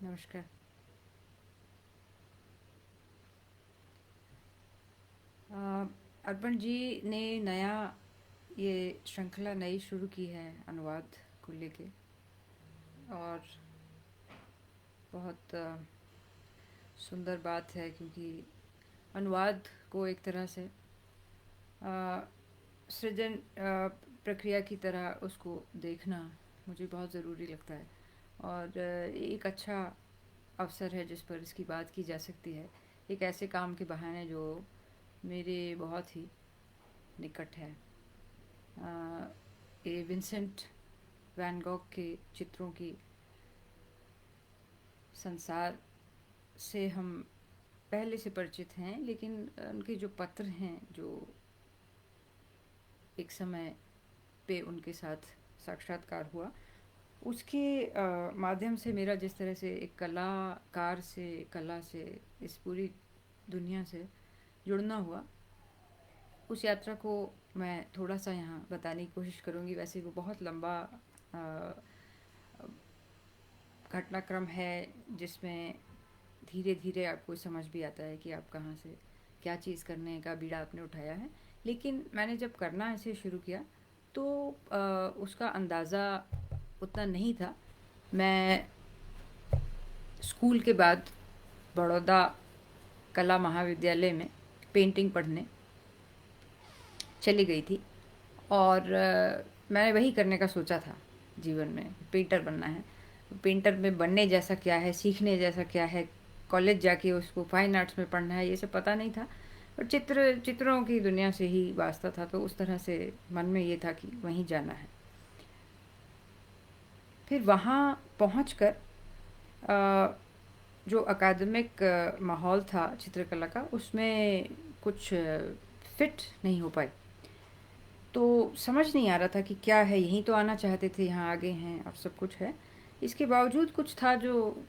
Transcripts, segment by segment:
नमस्कार। अ, अर्पण जी ने नया ये श्रृंखला नई शुरू की है अनुवाद को लेके, और बहुत सुंदर बात है, क्योंकि अनुवाद को एक तरह से अ, सृजन प्रक्रिया की तरह उसको देखना मुझे बहुत ज़रूरी लगता है। और एक अच्छा अवसर है जिस पर इसकी बात की जा सकती है, एक ऐसे काम के बहाने जो मेरे बहुत ही निकट है। ये विंसेंट वैन गॉग के चित्रों की संसार से हम पहले से परिचित हैं, लेकिन उनके जो पत्र हैं, जो एक समय पे उनके साथ साक्षात्कार हुआ, उसके माध्यम से मेरा जिस तरह से एक कलाकार से, कला से, इस पूरी दुनिया से जुड़ना हुआ, उस यात्रा को मैं थोड़ा सा यहाँ बताने की कोशिश करूँगी। वैसे वो बहुत लंबा घटनाक्रम है, जिसमें धीरे धीरे आपको समझ भी आता है कि आप कहाँ से क्या चीज़ करने का बीड़ा आपने उठाया है। लेकिन मैंने जब करना ऐसे शुरू किया तो उसका अंदाज़ा उतना नहीं था। मैं स्कूल के बाद बड़ौदा कला महाविद्यालय में पेंटिंग पढ़ने चली गई थी, और मैंने वही करने का सोचा था जीवन में, पेंटर बनना है। पेंटर में बनने जैसा क्या है, सीखने जैसा क्या है, कॉलेज जाके उसको फाइन आर्ट्स में पढ़ना है, ये सब पता नहीं था। और चित्रों की दुनिया से ही वास्ता था, तो उस तरह से मन में ये था कि वहीं जाना है। फिर वहाँ पहुँच कर जो अकादमिक माहौल था चित्रकला का, उसमें कुछ फिट नहीं हो पाई। तो समझ नहीं आ रहा था कि क्या है, यहीं तो आना चाहते थे, यहाँ आ गए हैं और सब कुछ है। इसके बावजूद कुछ था जो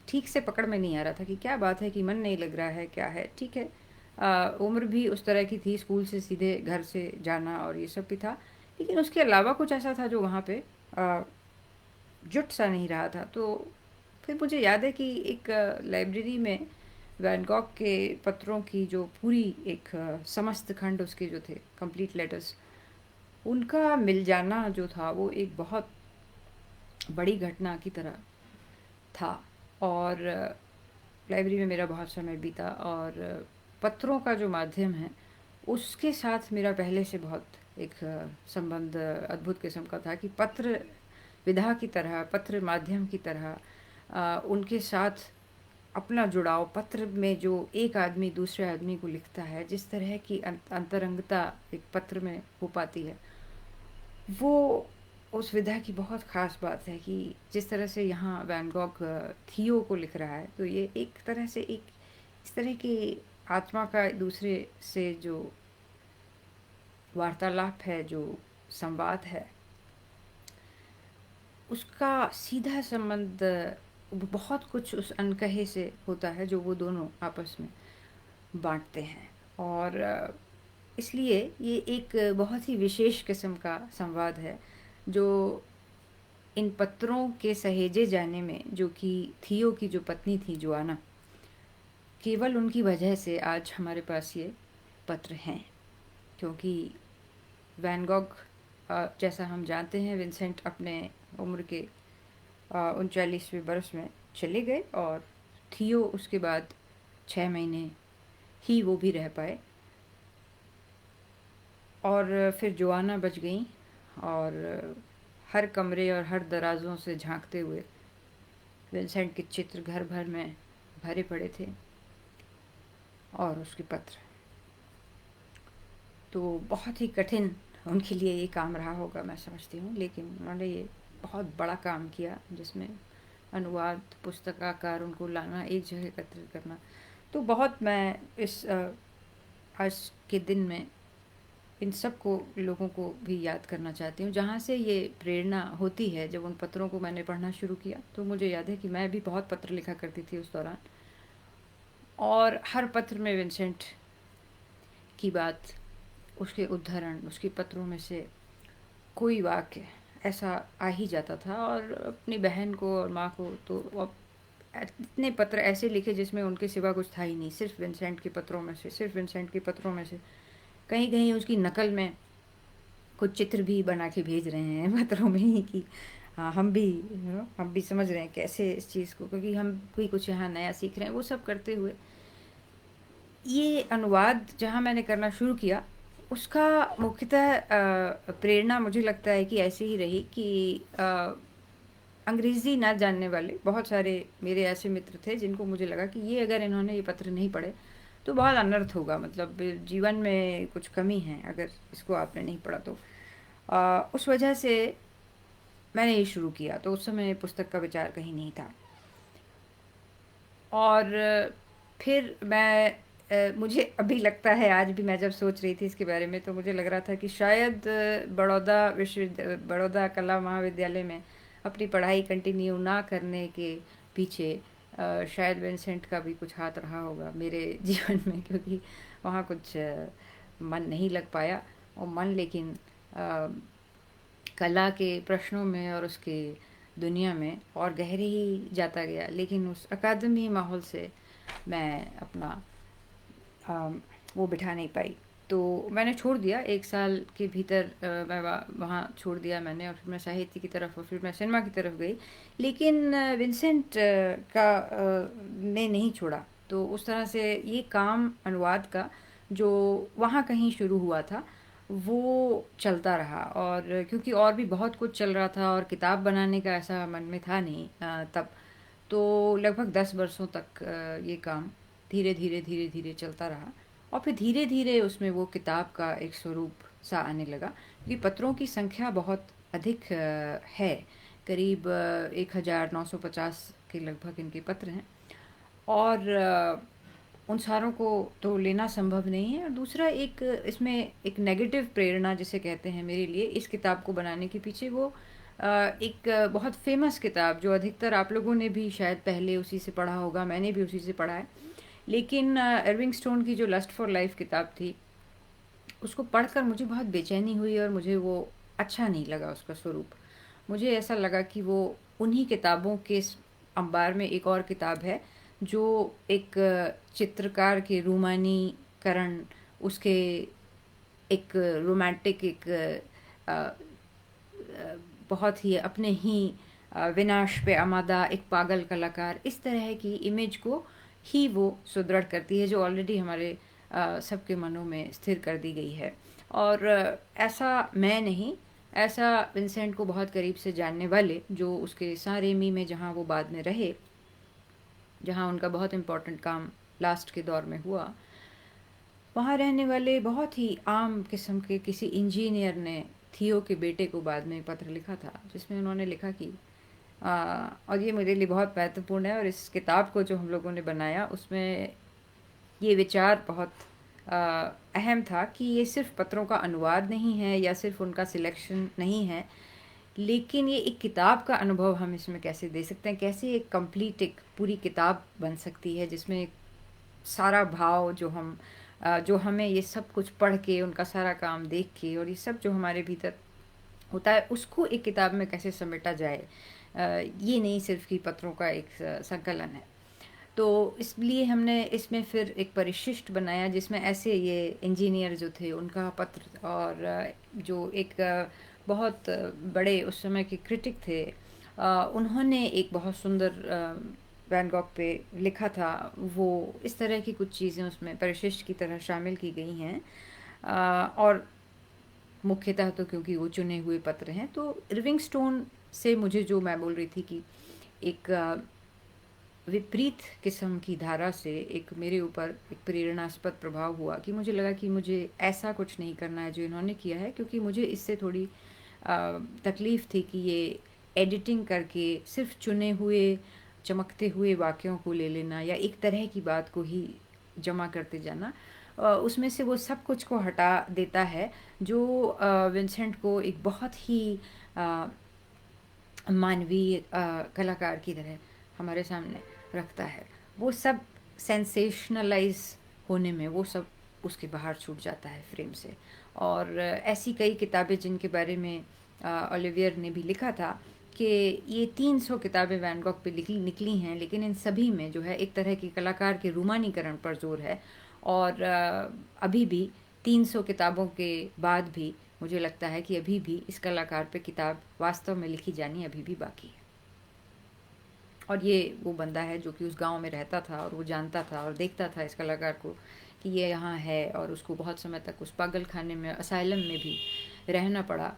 ठीक से पकड़ में नहीं आ रहा था कि क्या बात है, कि मन नहीं लग रहा है, क्या है। ठीक है, उम्र भी उस तरह की थी, स्कूल से सीधे घर से जाना और ये सब भी था, लेकिन उसके अलावा कुछ ऐसा था जो वहाँ पे जुट सा नहीं रहा था। तो फिर मुझे याद है कि एक लाइब्रेरी में वैन गॉग के पत्रों की जो पूरी एक समस्त खंड उसके जो थे, कंप्लीट लेटर्स, उनका मिल जाना जो था वो एक बहुत बड़ी घटना की तरह था। और लाइब्रेरी में मेरा बहुत समय बीता, और पत्रों का जो माध्यम है उसके साथ मेरा पहले से बहुत एक संबंध अद्भुत किस्म का था, कि पत्र विधा की तरह, पत्र माध्यम की तरह उनके साथ अपना जुड़ाव, पत्र में जो एक आदमी दूसरे आदमी को लिखता है, जिस तरह की अंतरंगता एक पत्र में हो पाती है, वो उस विधा की बहुत ख़ास बात है। कि जिस तरह से यहाँ वैन गॉग थियो को लिख रहा है, तो ये एक तरह से एक इस तरह की आत्मा का दूसरे से जो वार्तालाप है, जो संवाद है, उसका सीधा संबंध बहुत कुछ उस अनकहे से होता है जो वो दोनों आपस में बांटते हैं। और इसलिए ये एक बहुत ही विशेष किस्म का संवाद है, जो इन पत्रों के सहेजे जाने में, जो कि थियो की जो पत्नी थी जोआना, केवल उनकी वजह से आज हमारे पास ये पत्र हैं। क्योंकि वैन गॉग, जैसा हम जानते हैं, विंसेंट अपने उम्र के 39वें बरस में चले गए, और थियो उसके बाद 6 महीने ही वो भी रह पाए, और फिर जोआना बच गई। और हर कमरे और हर दराजों से झांकते हुए विंसेंट के चित्र घर भर में भरे पड़े थे, और उसके पत्र। तो बहुत ही कठिन उनके लिए ये काम रहा होगा, मैं समझती हूँ, लेकिन उन्होंने ये बहुत बड़ा काम किया, जिसमें अनुवाद, पुस्तकाकार, उनको लाना, एक जगह एकत्रित करना। तो बहुत मैं इस आज के दिन में इन सब को, लोगों को भी याद करना चाहती हूँ, जहाँ से ये प्रेरणा होती है। जब उन पत्रों को मैंने पढ़ना शुरू किया, तो मुझे याद है कि मैं भी बहुत पत्र लिखा करती थी उस दौरान, और हर पत्र में विंसेंट की बात, उसके उद्धरण, उसके पत्रों में से कोई वाक्य ऐसा आ ही जाता था। और अपनी बहन को और माँ को तो अब इतने पत्र ऐसे लिखे जिसमें उनके सिवा कुछ था ही नहीं, सिर्फ़ विंसेंट के पत्रों में से, सिर्फ़ विंसेंट के पत्रों में से। कहीं-कहीं उसकी नकल में कुछ चित्र भी बना के भेज रहे हैं पत्रों में ही कि हाँ, हम भी समझ रहे हैं कैसे इस चीज़ को, क्योंकि हम भी कुछ यहाँ नया सीख रहे हैं, वो सब करते हुए ये अनुवाद जहाँ मैंने करना शुरू किया, उसका मुख्यतः प्रेरणा मुझे लगता है कि ऐसे ही रही कि अंग्रेज़ी ना जानने वाले बहुत सारे मेरे ऐसे मित्र थे जिनको मुझे लगा कि ये अगर इन्होंने ये पत्र नहीं पढ़े, तो बहुत अनर्थ होगा, मतलब जीवन में कुछ कमी है अगर इसको आपने नहीं पढ़ा तो। उस वजह से मैंने ये शुरू किया, तो उस समय पुस्तक का विचार कहीं नहीं था। और फिर मुझे अभी लगता है, आज भी मैं जब सोच रही थी इसके बारे में तो मुझे लग रहा था कि शायद बड़ौदा कला महाविद्यालय में अपनी पढ़ाई कंटिन्यू ना करने के पीछे शायद विंसेंट का भी कुछ हाथ रहा होगा मेरे जीवन में, क्योंकि वहाँ कुछ मन नहीं लग पाया, और मन लेकिन अ, कला के प्रश्नों में और उसके दुनिया में और गहरे ही जाता गया, लेकिन उस अकादमी माहौल से मैं अपना वो बिठा नहीं पाई। तो मैंने छोड़ दिया, 1 साल के भीतर मैं वहाँ छोड़ दिया मैंने, और फिर मैं साहित्य की तरफ और फिर मैं सिनेमा की तरफ गई। लेकिन विंसेंट ने नहीं छोड़ा। तो उस तरह से ये काम अनुवाद का जो वहाँ कहीं शुरू हुआ था, वो चलता रहा, और क्योंकि और भी बहुत कुछ चल रहा था और किताब बनाने का ऐसा मन में था नहीं तब। तो लगभग 10 वर्षों तक ये काम धीरे-धीरे चलता रहा, और फिर धीरे-धीरे उसमें वो किताब का एक स्वरूप सा आने लगा, क्योंकि पत्रों की संख्या बहुत अधिक है, करीब 1950 के लगभग इनके पत्र हैं, और उन सारों को तो लेना संभव नहीं है। और दूसरा, एक इसमें एक नेगेटिव प्रेरणा जिसे कहते हैं मेरे लिए इस किताब को बनाने के पीछे, वो एक बहुत फेमस किताब जो अधिकतर आप लोगों ने भी शायद पहले उसी से पढ़ा होगा, मैंने भी उसी से पढ़ा है, लेकिन इरविंग स्टोन की जो लस्ट फॉर लाइफ किताब थी, उसको पढ़कर मुझे बहुत बेचैनी हुई, और मुझे वो अच्छा नहीं लगा उसका स्वरूप। मुझे ऐसा लगा कि वो उन्हीं किताबों के अंबार में एक और किताब है जो एक चित्रकार के रूमानीकरण, उसके एक रोमांटिक, एक बहुत ही अपने ही विनाश पे आमादा एक पागल कलाकार, इस तरह की इमेज को ही वो सुदृढ़ करती है जो ऑलरेडी हमारे सबके मनों में स्थिर कर दी गई है। और ऐसा मैं नहीं, ऐसा विंसेंट को बहुत करीब से जानने वाले, जो उसके सारेमी में जहाँ वो बाद में रहे, जहाँ उनका बहुत इम्पोर्टेंट काम लास्ट के दौर में हुआ, वहाँ रहने वाले बहुत ही आम किस्म के किसी इंजीनियर ने थियो के बेटे को बाद में पत्र लिखा था, जिसमें उन्होंने लिखा कि और ये मेरे लिए बहुत महत्वपूर्ण है, और इस किताब को जो हम लोगों ने बनाया उसमें ये विचार बहुत अ, अहम था कि ये सिर्फ पत्रों का अनुवाद नहीं है या सिर्फ उनका सिलेक्शन नहीं है, लेकिन ये एक किताब का अनुभव हम इसमें कैसे दे सकते हैं, कैसे एक कंप्लीट एक पूरी किताब बन सकती है जिसमें सारा भाव जो हमें ये सब कुछ पढ़ के, उनका सारा काम देख के, और ये सब जो हमारे भीतर होता है उसको एक किताब में कैसे समेटा जाए। ये नहीं सिर्फ कि पत्रों का एक संकलन है। तो इसलिए हमने इसमें फिर एक परिशिष्ट बनाया जिसमें ऐसे ये इंजीनियर जो थे उनका पत्र, और जो एक बहुत बड़े उस समय के क्रिटिक थे, उन्होंने एक बहुत सुंदर वैन गॉग पे लिखा था, वो इस तरह की कुछ चीज़ें उसमें परिशिष्ट की तरह शामिल की गई हैं। और मुख्यतः तो क्योंकि वो चुने हुए पत्र हैं, तो इरविंग स्टोन से मुझे, जो मैं बोल रही थी कि एक विपरीत किस्म की धारा से एक मेरे ऊपर एक प्रेरणास्पद प्रभाव हुआ, कि मुझे लगा कि मुझे ऐसा कुछ नहीं करना है जो इन्होंने किया है, क्योंकि मुझे इससे थोड़ी तकलीफ़ थी कि ये एडिटिंग करके सिर्फ चुने हुए चमकते हुए वाक्यों को ले लेना या एक तरह की बात को ही जमा करते जाना, उसमें से वो सब कुछ को हटा देता है जो विंसेंट को एक बहुत ही अ, मानवीय कलाकार की तरह हमारे सामने रखता है। वो सब सेंसेशनलाइज होने में वो सब उसके बाहर छूट जाता है फ्रेम से। और ऐसी कई किताबें जिनके बारे में ओलिवियर ने भी लिखा था कि ये 300 किताबें वैन गॉग पे निकली हैं, लेकिन इन सभी में जो है एक तरह के कलाकार के रूमानीकरण पर जोर है। और अभी भी 300 किताबों के बाद भी मुझे लगता है कि अभी भी इस कलाकार पे किताब वास्तव में लिखी जानी अभी भी बाकी है। और ये वो बंदा है जो कि उस गांव में रहता था और वो जानता था और देखता था इस कलाकार को कि ये यहाँ है, और उसको बहुत समय तक उस पागल खाने में, असाइलम में भी रहना पड़ा,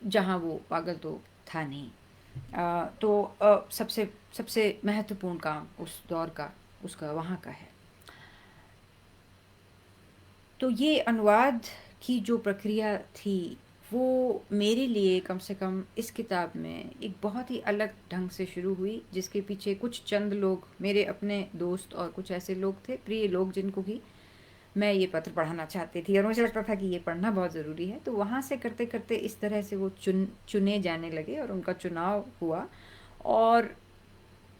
जहाँ वो पागल तो था नहीं। तो सबसे सबसे महत्वपूर्ण काम उस दौर का उसका वहाँ का है। तो ये अनुवाद की जो प्रक्रिया थी वो मेरे लिए कम से कम इस किताब में एक बहुत ही अलग ढंग से शुरू हुई, जिसके पीछे कुछ चंद लोग, मेरे अपने दोस्त और कुछ ऐसे लोग थे, प्रिय लोग, जिनको कि मैं ये पत्र पढ़ाना चाहती थी और मुझे लगता था कि ये पढ़ना बहुत ज़रूरी है। तो वहाँ से करते करते इस तरह से वो चुने जाने लगे और उनका चुनाव हुआ। और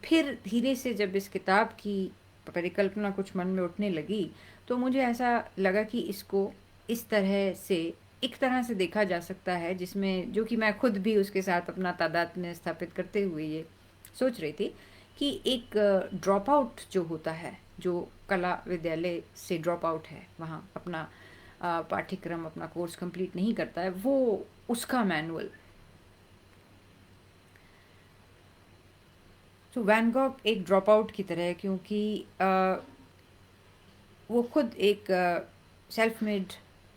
फिर धीरे से जब इस किताब की परिकल्पना कुछ मन में उठने लगी, तो मुझे ऐसा लगा कि इसको इस तरह से, एक तरह से देखा जा सकता है, जिसमें जो कि मैं खुद भी उसके साथ अपना तादात्म्य स्थापित करते हुए ये सोच रही थी कि एक ड्रॉप आउट जो होता है, जो कला विद्यालय से ड्रॉप आउट है, वहाँ अपना पाठ्यक्रम, अपना कोर्स कंप्लीट नहीं करता है, वो उसका मैनुअल। तो वैन गॉग एक ड्रॉप आउट की तरह है, क्योंकि वो खुद एक सेल्फ मेड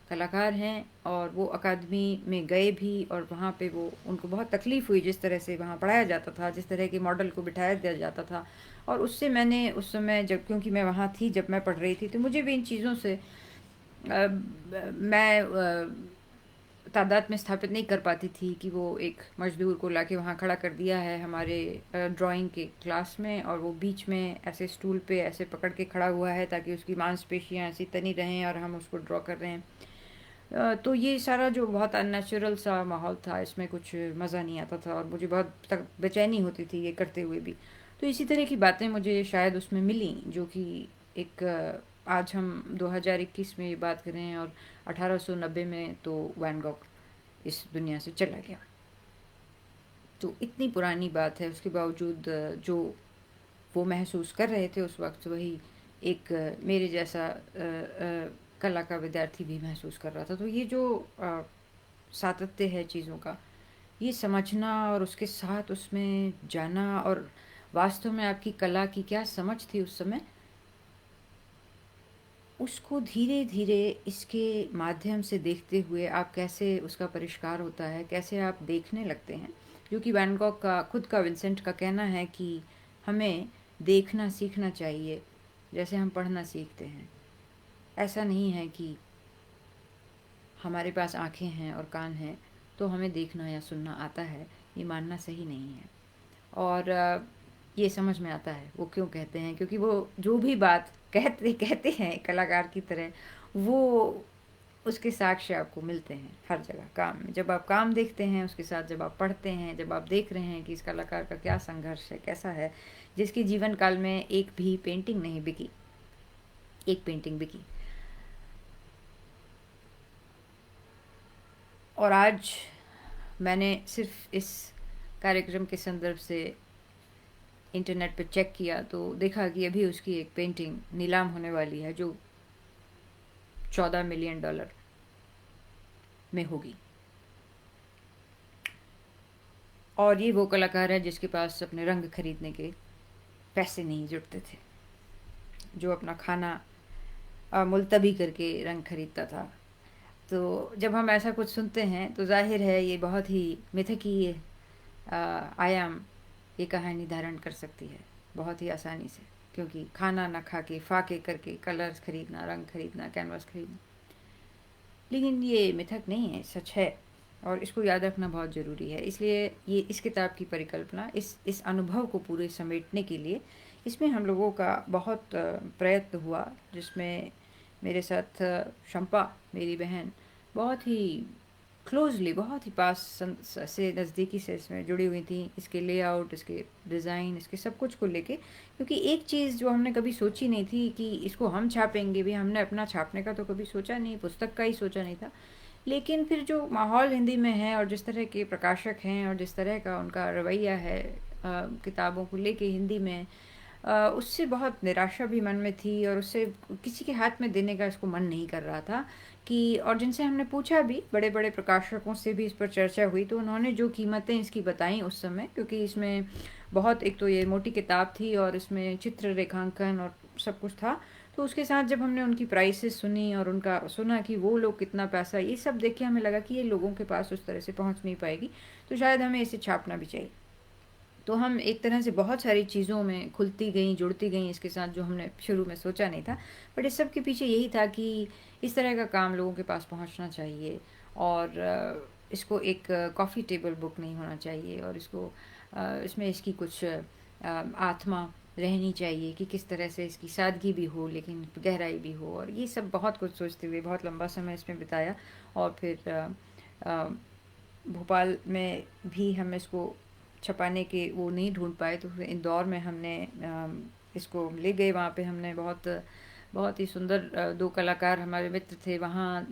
कलाकार हैं और वो अकादमी में गए भी, और वहाँ पे वो उनको बहुत तकलीफ़ हुई जिस तरह से वहाँ पढ़ाया जाता था, जिस तरह के मॉडल को बिठाया दिया जाता था। और उससे मैंने उस समय, जब, क्योंकि मैं वहाँ थी जब मैं पढ़ रही थी, तो मुझे भी इन चीज़ों से मैं तादाद में स्थापित नहीं कर पाती थी कि वो एक मजदूर को लाके वहाँ खड़ा कर दिया है हमारे ड्राइंग के क्लास में, और वो बीच में ऐसे स्टूल पे ऐसे पकड़ के खड़ा हुआ है ताकि उसकी मांसपेशियाँ ऐसी तनी रहें और हम उसको ड्रॉ कर रहे हैं। तो ये सारा जो बहुत अननेचुरल सा माहौल था, इसमें कुछ मज़ा नहीं आता था और मुझे बहुत तक बेचैनी होती थी ये करते हुए भी। तो इसी तरह की बातें मुझे शायद उसमें मिली, जो कि एक आज हम 2021 में ये बात करें और 1890 में तो वैन गॉग इस दुनिया से चला गया। तो इतनी पुरानी बात है, उसके बावजूद जो वो महसूस कर रहे थे उस वक्त, वही एक मेरे जैसा कला का विद्यार्थी भी महसूस कर रहा था। तो ये जो सातत्य है चीज़ों का, ये समझना और उसके साथ उसमें जाना, और वास्तव में आपकी कला की क्या समझ थी उस समय, उसको धीरे धीरे इसके माध्यम से देखते हुए आप कैसे उसका परिष्कार होता है, कैसे आप देखने लगते हैं। जो कि वैन गॉग का खुद का, विंसेंट का कहना है कि हमें देखना सीखना चाहिए जैसे हम पढ़ना सीखते हैं। ऐसा नहीं है कि हमारे पास आँखें हैं और कान हैं तो हमें देखना या सुनना आता है, ये मानना सही नहीं है। और ये समझ में आता है वो क्यों कहते हैं, क्योंकि वो जो भी बात कहते कहते हैं कलाकार की तरह, वो उसके साक्ष्य आपको मिलते हैं हर जगह, काम में। जब आप काम देखते हैं उसके साथ, जब आप पढ़ते हैं, जब आप देख रहे हैं कि इस कलाकार का क्या संघर्ष है, कैसा है, जिसके जीवन काल में एक भी पेंटिंग नहीं बिकी, एक पेंटिंग बिकी। और आज मैंने सिर्फ इस कार्यक्रम के संदर्भ से इंटरनेट पे चेक किया तो देखा कि अभी उसकी एक पेंटिंग नीलाम होने वाली है जो $14 मिलियन में होगी। और ये वो कलाकार है जिसके पास अपने रंग खरीदने के पैसे नहीं जुटते थे, जो अपना खाना मुलतवी करके रंग खरीदता था। तो जब हम ऐसा कुछ सुनते हैं तो जाहिर है ये बहुत ही मिथकीय आयाम ये कहानी धारण कर सकती है बहुत ही आसानी से, क्योंकि खाना ना खा के फाके करके कलर्स खरीदना, रंग खरीदना, कैनवास खरीदना। लेकिन ये मिथक नहीं है, सच है, और इसको याद रखना बहुत ज़रूरी है। इसलिए ये इस किताब की परिकल्पना, इस अनुभव को पूरे समेटने के लिए इसमें हम लोगों का बहुत प्रयत्न हुआ, जिसमें मेरे साथ शंपा, मेरी बहन, बहुत ही क्लोजली, बहुत ही पास से, नज़दीकी से इसमें जुड़ी हुई थी, इसके लेआउट, इसके डिज़ाइन, इसके सब कुछ को लेके। क्योंकि एक चीज़ जो हमने कभी सोची नहीं थी कि इसको हम छापेंगे भी, हमने अपना छापने का तो कभी सोचा नहीं, पुस्तक का ही सोचा नहीं था। लेकिन फिर जो माहौल हिंदी में है और जिस तरह के प्रकाशक हैं और जिस तरह का उनका रवैया है किताबों को लेके हिंदी में, उससे बहुत निराशा भी मन में थी और उससे किसी के हाथ में देने का इसको मन नहीं कर रहा था कि। और जिनसे हमने पूछा भी, बड़े-बड़े प्रकाशकों से भी इस पर चर्चा हुई, तो उन्होंने जो कीमतें इसकी बताई उस समय, क्योंकि इसमें बहुत, एक तो ये मोटी किताब थी और इसमें चित्र रेखांकन और सब कुछ था, तो उसके साथ जब हमने उनकी प्राइसेस सुनी और उनका सुना कि वो लोग कितना पैसा, ये सब देख के हमें लगा कि ये लोगों के पास उस तरह से पहुंच नहीं पाएगी, तो शायद हमें इसे छापना भी चाहिए। तो हम एक तरह से बहुत सारी चीज़ों में खुलती गई, जुड़ती गई इसके साथ, जो हमने शुरू में सोचा नहीं था। बट इस सब के पीछे यही था कि इस तरह का काम लोगों के पास पहुंचना चाहिए और इसको एक कॉफ़ी टेबल बुक नहीं होना चाहिए और इसको इसमें इसकी कुछ आत्मा रहनी चाहिए कि किस तरह से इसकी सादगी भी हो लेकिन गहराई भी हो, और ये सब बहुत कुछ सोचते हुए बहुत लंबा समय इसमें बिताया। और फिर अ, भोपाल में भी हम इसको छपाने के वो नहीं ढूंढ पाए, तो फिर इंदौर में हमने इसको ले गए। वहाँ पे हमने बहुत बहुत ही सुंदर दो कलाकार हमारे मित्र थे वहाँ,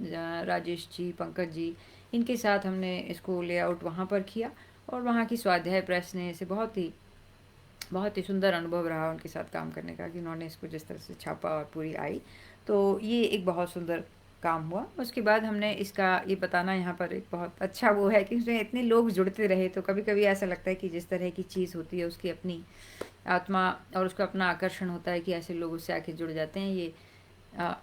राजेश जी, पंकज जी, इनके साथ हमने इसको लेआउट वहाँ पर किया और वहाँ की स्वाध्याय प्रेस ने इसे बहुत ही सुंदर अनुभव रहा उनके साथ काम करने का कि उन्होंने इसको जिस तरह से छापा और पूरी आई, तो ये एक बहुत सुंदर काम हुआ। उसके बाद हमने इसका ये बताना यहाँ पर एक बहुत अच्छा वो है कि उसमें इतने लोग जुड़ते रहे, तो कभी कभी ऐसा लगता है कि जिस तरह की चीज़ होती है उसकी अपनी आत्मा और उसका अपना आकर्षण होता है कि ऐसे लोग उससे आके जुड़ जाते हैं, ये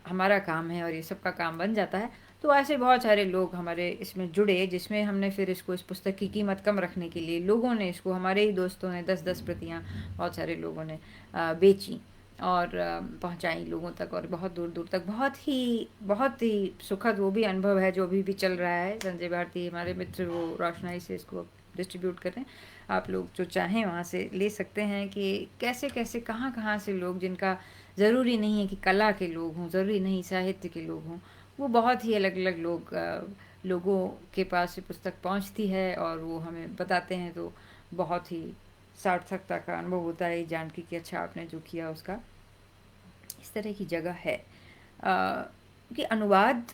हमारा काम है और ये सबका काम बन जाता है। तो ऐसे बहुत सारे लोग हमारे इसमें जुड़े, जिसमें हमने फिर इसको, इस पुस्तक की कीमत कम रखने के लिए लोगों ने इसको, हमारे ही दोस्तों ने 10-10 प्रतियां बहुत सारे लोगों ने बेची और पहुंचाई लोगों तक और बहुत दूर दूर तक। बहुत ही सुखद वो भी अनुभव है जो अभी भी चल रहा है। संजय भारती हमारे मित्र वो रोशनाई से इसको डिस्ट्रीब्यूट कर रहे हैं, आप लोग जो चाहें वहाँ से ले सकते हैं कि कैसे कैसे कहाँ कहाँ से लोग, जिनका ज़रूरी नहीं है कि कला के लोग हों, ज़रूरी नहीं साहित्य के लोग हों, वो बहुत ही अलग अलग लोग लोगों के पास ये पुस्तक पहुंचती है और वो हमें बताते हैं, तो बहुत ही सार्थकता का अनुभव होता है जान के कि अच्छा आपने जो किया उसका इस तरह की जगह है। कि अनुवाद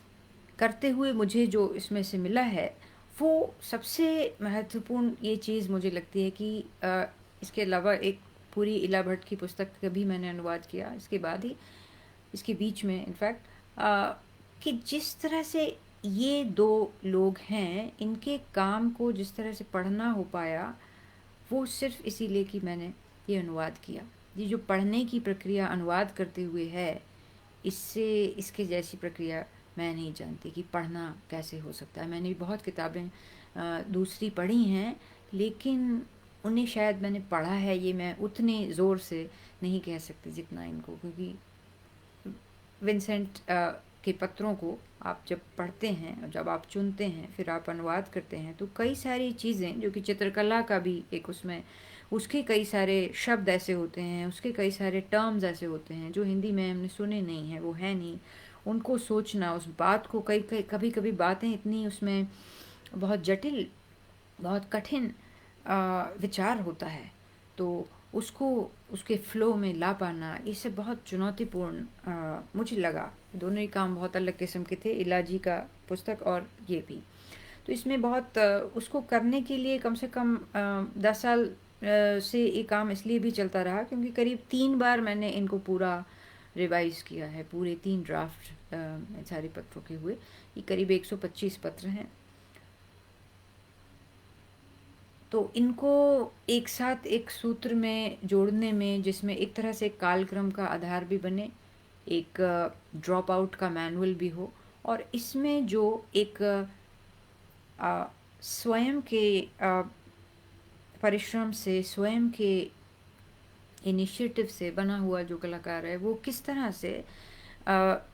करते हुए मुझे जो इसमें से मिला है, वो सबसे महत्वपूर्ण ये चीज़ मुझे लगती है कि इसके अलावा एक पूरी इला भट्ट की पुस्तक का भी मैंने अनुवाद किया इसके बाद ही, इसके बीच में इनफैक्ट, कि जिस तरह से ये दो लोग हैं, इनके काम को जिस तरह से पढ़ना हो पाया, वो सिर्फ इसीलिए कि मैंने ये अनुवाद किया। ये जो पढ़ने की प्रक्रिया अनुवाद करते हुए है, इससे, इसके जैसी प्रक्रिया मैं नहीं जानती कि पढ़ना कैसे हो सकता है। मैंने भी बहुत किताबें दूसरी पढ़ी हैं, लेकिन उन्हें शायद मैंने पढ़ा है, ये मैं उतने ज़ोर से नहीं कह सकती जितना इनको, क्योंकि विंसेंट के पत्रों को आप जब पढ़ते हैं और जब आप चुनते हैं, फिर आप अनुवाद करते हैं, तो कई सारी चीज़ें जो कि चित्रकला का भी एक उसमें, उसके कई सारे शब्द ऐसे होते हैं, उसके कई सारे टर्म्स ऐसे होते हैं जो हिंदी में हमने सुने नहीं हैं, वो है नहीं। उनको सोचना, उस बात को, कई कई कभी कभी बातें इतनी उसमें बहुत जटिल, बहुत कठिन विचार होता है, तो उसको उसके फ्लो में ला पाना, ये सब बहुत चुनौतीपूर्ण मुझे लगा। दोनों ही काम बहुत अलग किस्म के थे, इलाजी का पुस्तक और ये भी। तो इसमें बहुत उसको करने के लिए कम से कम 10 साल से ये काम इसलिए भी चलता रहा क्योंकि करीब 3 बार मैंने इनको पूरा रिवाइज किया है, पूरे 3 ड्राफ्ट सारे पत्रों के हुए। ये करीब 125 पत्र हैं, तो इनको एक साथ एक सूत्र में जोड़ने में, जिसमें एक तरह से कालक्रम का आधार भी बने, एक ड्रॉप आउट का मैनुअल भी हो, और इसमें जो एक स्वयं के परिश्रम से, स्वयं के इनिशिएटिव से बना हुआ जो कलाकार है, वो किस तरह से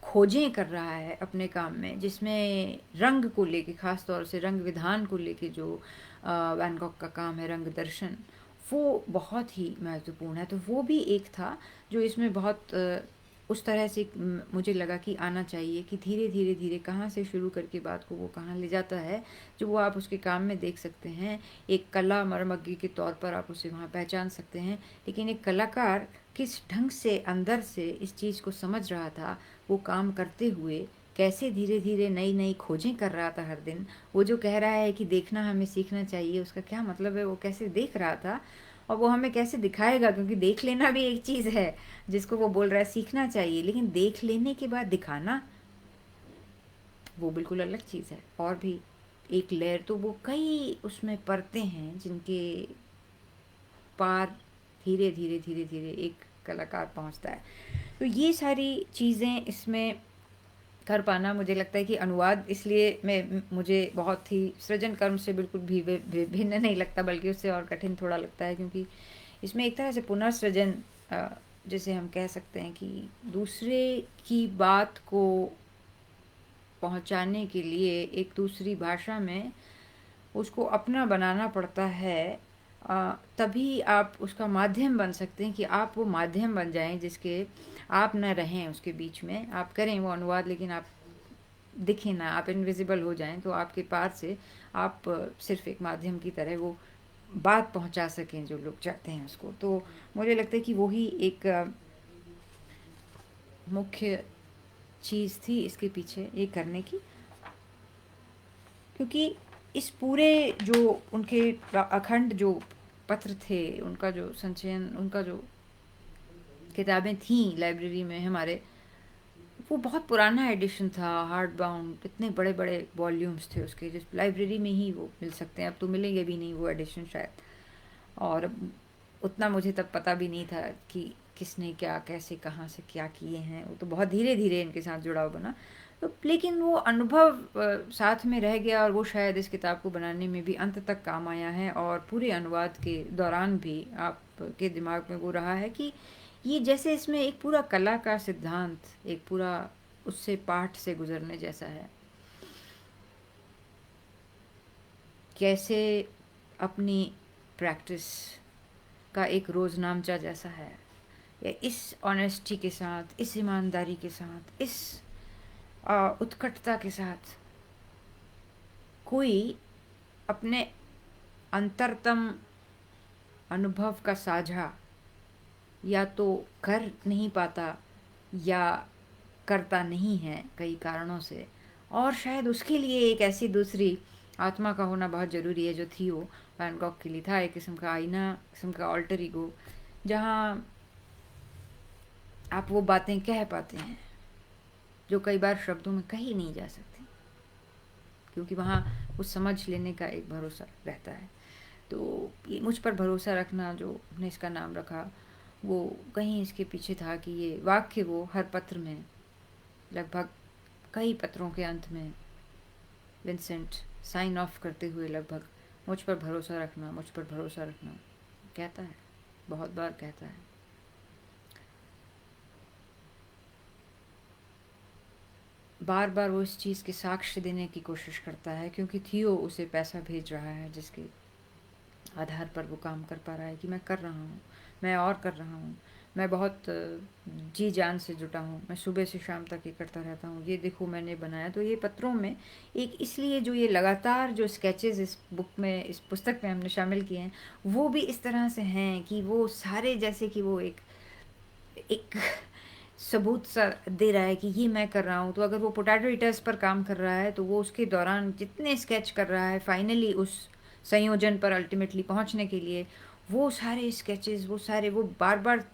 खोजें कर रहा है अपने काम में, जिसमें रंग को लेके, ख़ास तौर से रंग विधान को लेके जो वैन गॉग का काम है, रंग दर्शन, वो बहुत ही महत्वपूर्ण है। तो वो भी एक था जो इसमें बहुत उस तरह से मुझे लगा कि आना चाहिए कि धीरे धीरे धीरे कहाँ से शुरू करके बात को वो कहाँ ले जाता है, जो वो आप उसके काम में देख सकते हैं। एक कला मर्मज्ञ के तौर पर आप उसे वहाँ पहचान सकते हैं, लेकिन एक कलाकार किस ढंग से अंदर से इस चीज़ को समझ रहा था, वो काम करते हुए कैसे धीरे धीरे नई नई खोजें कर रहा था हर दिन। वो जो कह रहा है कि देखना हमें सीखना चाहिए, उसका क्या मतलब है? वो कैसे देख रहा था और वो हमें कैसे दिखाएगा? क्योंकि देख लेना भी एक चीज़ है जिसको वो बोल रहा है सीखना चाहिए, लेकिन देख लेने के बाद दिखाना वो बिल्कुल अलग चीज़ है। और भी एक लेयर, तो वो कई उसमें परतें हैं जिनके पार धीरे धीरे धीरे धीरे एक कलाकार पहुंचता है। तो ये सारी चीज़ें इसमें कर पाना, मुझे लगता है कि अनुवाद इसलिए मैं मुझे बहुत ही सृजन कर्म से बिल्कुल भी भिन्न नहीं लगता, बल्कि उससे और कठिन थोड़ा लगता है, क्योंकि इसमें एक तरह से पुनर्सृजन, जैसे हम कह सकते हैं कि दूसरे की बात को पहुंचाने के लिए एक दूसरी भाषा में उसको अपना बनाना पड़ता है। तभी आप उसका माध्यम बन सकते हैं, कि आप वो माध्यम बन जाएं जिसके आप न रहें उसके बीच में। आप करें वो अनुवाद, लेकिन आप दिखें ना, आप इनविजिबल हो जाएं, तो आपके पार से आप सिर्फ एक माध्यम की तरह वो बात पहुंचा सकें जो लोग चाहते हैं उसको। तो मुझे लगता है कि वही एक मुख्य चीज़ थी इसके पीछे ये करने की, क्योंकि इस पूरे जो उनके अखंड जो पत्र थे, उनका जो संचयन, उनका जो किताबें थीं लाइब्रेरी में हमारे, वो बहुत पुराना एडिशन था, हार्ड बाउंड, इतने बड़े बड़े वॉल्यूम्स थे उसके, जिस लाइब्रेरी में ही वो मिल सकते हैं। अब तो मिलेंगे भी नहीं वो एडिशन शायद। और उतना मुझे तब पता भी नहीं था कि किसने क्या कैसे कहाँ से क्या किए हैं। वो तो बहुत धीरे धीरे इनके साथ जुड़ाव बना। तो लेकिन वो अनुभव साथ में रह गया, और वो शायद इस किताब को बनाने में भी अंत तक काम आया है। और पूरे अनुवाद के दौरान भी आपके दिमाग में वो रहा है कि ये जैसे इसमें एक पूरा कला का सिद्धांत, एक पूरा उससे पाठ से गुजरने जैसा है। कैसे अपनी प्रैक्टिस का एक रोज़नामचा जैसा है, या इस ऑनेस्टी के साथ, इस ईमानदारी के साथ, इस उत्कटता के साथ कोई अपने अंतरतम अनुभव का साझा या तो कर नहीं पाता, या करता नहीं है कई कारणों से। और शायद उसके लिए एक ऐसी दूसरी आत्मा का होना बहुत ज़रूरी है, जो थियो वैन गॉग के लिए था, एक किस्म का आईना, किस्म का ऑल्टर ईगो, जहाँ आप वो बातें कह पाते हैं जो कई बार शब्दों में कही नहीं जा सकती, क्योंकि वहाँ उस समझ लेने का एक भरोसा रहता है। तो ये मुझ पर भरोसा रखना, जो हमने इसका नाम रखा, वो कहीं इसके पीछे था कि ये वाक्य वो हर पत्र में, लगभग कई पत्रों के अंत में विंसेंट साइन ऑफ करते हुए लगभग मुझ पर भरोसा रखना, मुझ पर भरोसा रखना कहता है, बहुत बार कहता है। बार बार वो इस चीज़ के साक्ष्य देने की कोशिश करता है, क्योंकि थियो उसे पैसा भेज रहा है जिसके आधार पर वो काम कर पा रहा है कि मैं कर रहा हूँ, मैं और कर रहा हूँ, मैं बहुत जी जान से जुटा हूँ, मैं सुबह से शाम तक ये करता रहता हूँ, ये देखो मैंने बनाया। तो ये पत्रों में एक, इसलिए जो ये लगातार जो स्केचेस इस बुक में, इस पुस्तक में हमने शामिल किए हैं, वो भी इस तरह से हैं कि वो सारे जैसे कि वो एक एक सबूत सा दे रहा है कि ये मैं कर रहा हूँ। तो अगर वो पोटैटो ईटर्स पर काम कर रहा है, तो वो उसके दौरान जितने स्केच कर रहा है, फाइनली उस संयोजन पर अल्टीमेटली पहुँचने के लिए वो सारे स्केचेस, वो सारे, वो बार बार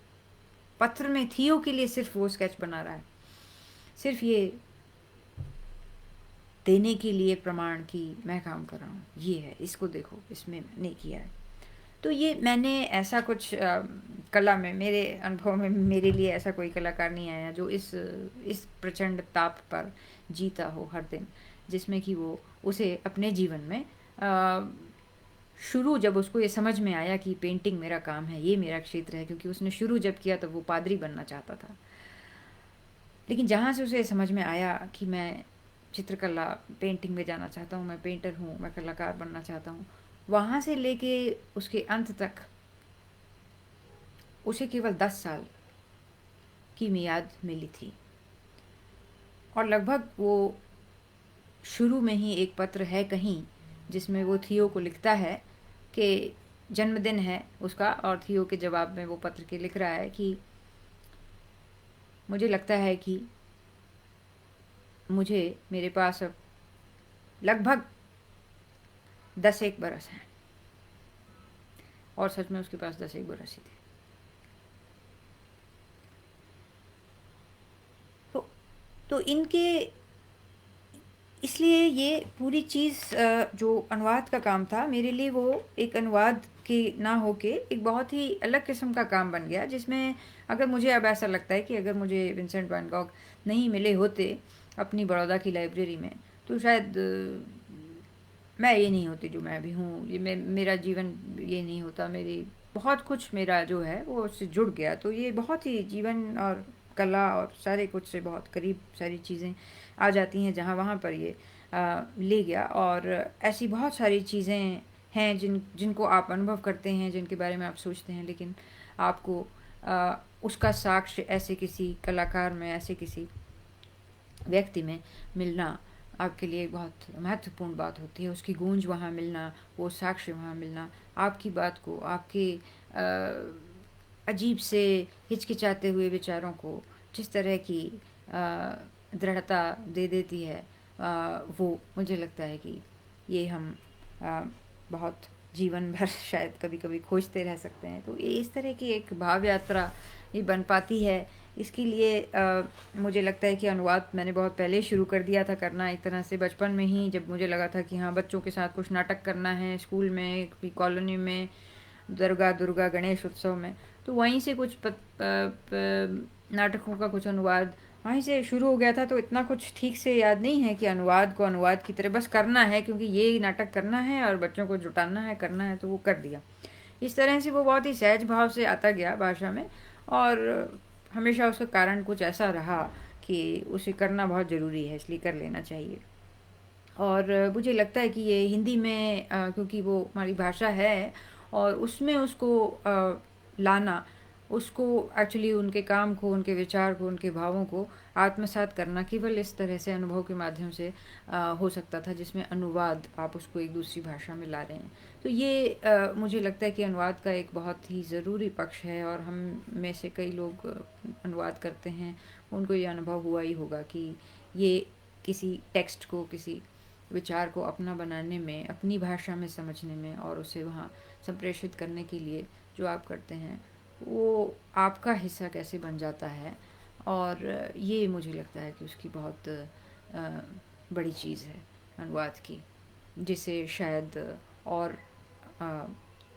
पत्र में थियो के लिए सिर्फ वो स्केच बना रहा है, सिर्फ ये देने के लिए प्रमाण कि मैं काम कर रहा हूँ, ये है, इसको देखो, इसमें मैंने किया है। तो ये मैंने ऐसा कुछ कला में, मेरे अनुभव में मेरे लिए ऐसा कोई कलाकार नहीं आया जो इस प्रचंड ताप पर जीता हो हर दिन, जिसमें कि वो उसे अपने जीवन में शुरू, जब उसको ये समझ में आया कि पेंटिंग मेरा काम है, ये मेरा क्षेत्र है, क्योंकि उसने शुरू जब किया तब वो पादरी बनना चाहता था, लेकिन जहाँ से उसे समझ में आया कि मैं चित्रकला, पेंटिंग में जाना चाहता हूँ, मैं पेंटर हूँ, मैं कलाकार बनना चाहता हूँ, वहाँ से लेके उसके अंत तक उसे केवल 10 साल की मियाद मिली थी। और लगभग वो शुरू में ही एक पत्र है कहीं जिसमें वो थियो को लिखता है कि जन्मदिन है उसका, और थियो के जवाब में वो पत्र के लिख रहा है कि मुझे लगता है कि मुझे मेरे पास अब लगभग 10 एक बरस हैं, और सच में उसके पास 10 एक बरस ही थे। तो तो इनके इसलिए ये पूरी चीज़ जो अनुवाद का काम था मेरे लिए, वो एक अनुवाद के ना होके एक बहुत ही अलग किस्म का काम बन गया, जिसमें अगर मुझे अब ऐसा लगता है कि अगर मुझे विंसेंट वैन गॉग नहीं मिले होते अपनी बड़ौदा की लाइब्रेरी में, तो शायद मैं ये नहीं होती जो मैं अभी हूँ। ये मेरा जीवन ये नहीं होता। मेरी बहुत कुछ मेरा जो है वो उससे जुड़ गया। तो ये बहुत ही जीवन और कला और सारे कुछ से बहुत करीब सारी चीज़ें आ जाती हैं जहाँ वहाँ पर ये ले गया। और ऐसी बहुत सारी चीज़ें हैं जिनको आप अनुभव करते हैं, जिनके बारे में आप सोचते हैं, लेकिन आपको उसका साक्ष्य ऐसे किसी कलाकार में, ऐसे किसी व्यक्ति में मिलना आपके लिए बहुत महत्वपूर्ण बात होती है। उसकी गूंज वहाँ मिलना, वो साक्ष्य वहाँ मिलना, आपकी बात को, आपके अजीब से हिचकिचाते हुए विचारों को जिस तरह की दृढ़ता दे देती है, वो मुझे लगता है कि ये हम अ, बहुत जीवन भर शायद कभी कभी खोजते रह सकते हैं। तो ये इस तरह की एक भाव यात्रा ये बन पाती है। इसके लिए मुझे लगता है कि अनुवाद मैंने बहुत पहले शुरू कर दिया था करना, एक तरह से बचपन में ही, जब मुझे लगा था कि हाँ, बच्चों के साथ कुछ नाटक करना है स्कूल में, कॉलोनी में, दुर्गा गणेश उत्सव में। तो वहीं से कुछ नाटकों का कुछ अनुवाद वहीं से शुरू हो गया था। तो इतना कुछ ठीक से याद नहीं है कि अनुवाद को अनुवाद की तरह बस करना है, क्योंकि ये नाटक करना है और बच्चों को जुटाना है, करना है, तो वो कर दिया। इस तरह से वो बहुत ही सहज भाव से आता गया भाषा में। और हमेशा उसका कारण कुछ ऐसा रहा कि उसे करना बहुत ज़रूरी है, इसलिए कर लेना चाहिए। और मुझे लगता है कि ये हिंदी में क्योंकि वो हमारी भाषा है, और उसमें उसको लाना, उसको एक्चुअली उनके काम को, उनके विचार को, उनके भावों को आत्मसात करना केवल इस तरह से अनुभव के माध्यम से हो सकता था, जिसमें अनुवाद आप उसको एक दूसरी भाषा में ला रहे हैं। तो ये मुझे लगता है कि अनुवाद का एक बहुत ही ज़रूरी पक्ष है। और हम में से कई लोग अनुवाद करते हैं, उनको ये अनुभव हुआ ही होगा कि ये किसी टेक्स्ट को, किसी विचार को अपना बनाने में, अपनी भाषा में समझने में और उसे वहाँ संप्रेषित करने के लिए जो आप करते हैं, वो आपका हिस्सा कैसे बन जाता है। और ये मुझे लगता है कि उसकी बहुत बड़ी चीज़ है अनुवाद की, जिसे शायद और अ,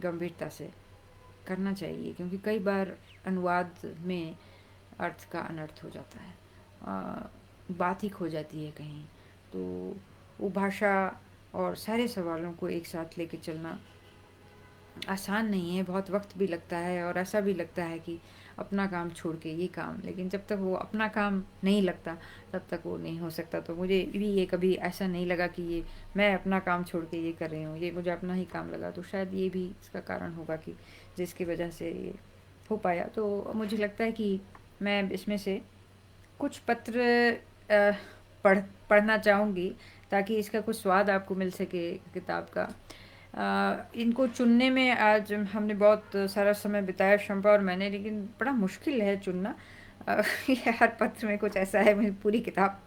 गंभीरता से करना चाहिए, क्योंकि कई बार अनुवाद में अर्थ का अनर्थ हो जाता है, बात ही खो जाती है कहीं। तो वो भाषा और सारे सवालों को एक साथ लेके चलना आसान नहीं है, बहुत वक्त भी लगता है। और ऐसा भी लगता है कि अपना काम छोड़ के ये काम, लेकिन जब तक वो अपना काम नहीं लगता तब तक वो नहीं हो सकता। तो मुझे भी ये कभी ऐसा नहीं लगा कि ये मैं अपना काम छोड़ के ये कर रही हूँ, ये मुझे अपना ही काम लगा। तो शायद ये भी इसका कारण होगा कि जिसकी वजह से ये हो पाया। तो मुझे लगता है कि मैं इसमें से कुछ पत्र अ, पढ़ना चाहूँगी, ताकि इसका कुछ स्वाद आपको मिल सके किताब का। इनको चुनने में आज हमने बहुत सारा समय बिताया, शंपा और मैंने, लेकिन बड़ा मुश्किल है चुनना। ये हर पत्र में कुछ ऐसा है, मैं पूरी किताब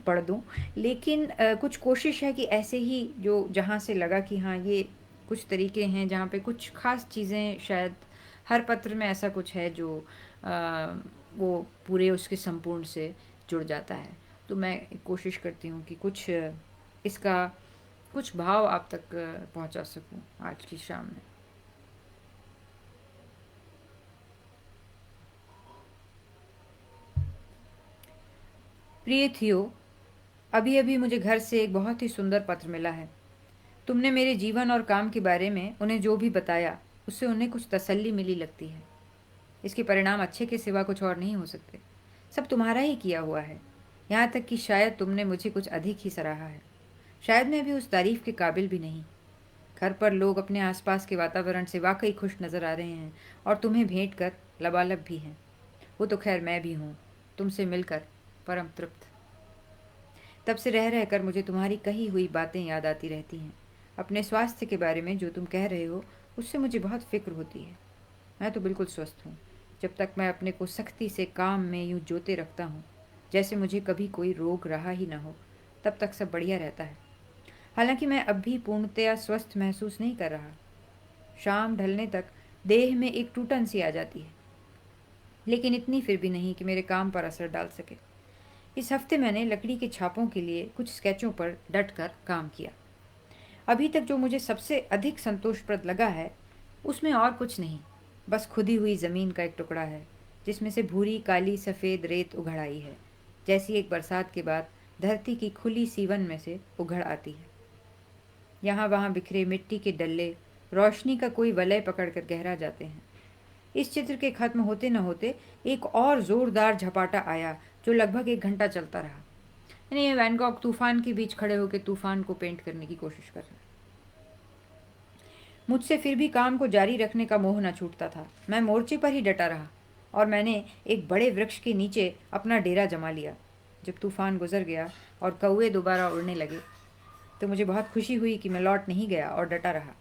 पढ़ दूँ। लेकिन कुछ कोशिश है कि ऐसे ही जो जहाँ से लगा कि हाँ, ये कुछ तरीके हैं जहाँ पे कुछ खास चीज़ें, शायद हर पत्र में ऐसा कुछ है जो वो पूरे उसके संपूर्ण से जुड़ जाता है। तो मैं कोशिश करती हूँ कि कुछ इसका कुछ भाव आप तक पहुंचा सकूं आज की शाम में। प्रिय थियो, अभी अभी मुझे घर से एक बहुत ही सुंदर पत्र मिला है। तुमने मेरे जीवन और काम के बारे में उन्हें जो भी बताया, उससे उन्हें कुछ तसल्ली मिली लगती है। इसके परिणाम अच्छे के सिवा कुछ और नहीं हो सकते। सब तुम्हारा ही किया हुआ है, यहाँ तक कि शायद तुमने मुझे कुछ अधिक ही सराहा है। शायद मैं भी उस तारीफ के काबिल भी नहीं। घर पर लोग अपने आसपास के वातावरण से वाकई खुश नजर आ रहे हैं, और तुम्हें भेंट कर लबालब भी हैं। वो तो खैर मैं भी हूँ, तुमसे मिलकर परम तृप्त। तब से रह रह कर मुझे तुम्हारी कही हुई बातें याद आती रहती हैं। अपने स्वास्थ्य के बारे में जो तुम कह रहे हो, उससे मुझे बहुत फिक्र होती है। मैं तो बिल्कुल स्वस्थ हूँ, जब तक मैं अपने को सख्ती से काम में यूं जोते रखता हूँ। जैसे मुझे कभी कोई रोग रहा ही ना हो। तब तक सब बढ़िया रहता है। हालांकि मैं अब भी पूर्णतया स्वस्थ महसूस नहीं कर रहा। शाम ढलने तक देह में एक टूटन सी आ जाती है, लेकिन इतनी फिर भी नहीं कि मेरे काम पर असर डाल सके। इस हफ्ते मैंने लकड़ी के छापों के लिए कुछ स्केचों पर डट कर काम किया। अभी तक जो मुझे सबसे अधिक संतोषप्रद लगा है, उसमें और कुछ नहीं, बस खुदी हुई ज़मीन का एक टुकड़ा है, जिसमें से भूरी काली सफ़ेद रेत उघड़ आई है, जैसी एक बरसात के बाद धरती की खुली सीवन में से उघड़ आती है। यहाँ वहाँ बिखरे मिट्टी के डल्ले रोशनी का कोई वलय पकड़कर गहरा जाते हैं। इस चित्र के खत्म होते न होते एक और जोरदार झपाटा आया, जो लगभग 1 घंटा चलता रहा। यानी वैन गॉग तूफान के बीच खड़े होकर तूफान को पेंट करने की कोशिश कर रहा है। मुझसे फिर भी काम को जारी रखने का मोह न छूटता था। मैं मोर्चे पर ही डटा रहा और मैंने एक बड़े वृक्ष के नीचे अपना डेरा जमा लिया। जब तूफान गुजर गया और कौवे दोबारा उड़ने लगे, तो मुझे बहुत खुशी हुई कि मैं लौट नहीं गया और डटा रहा।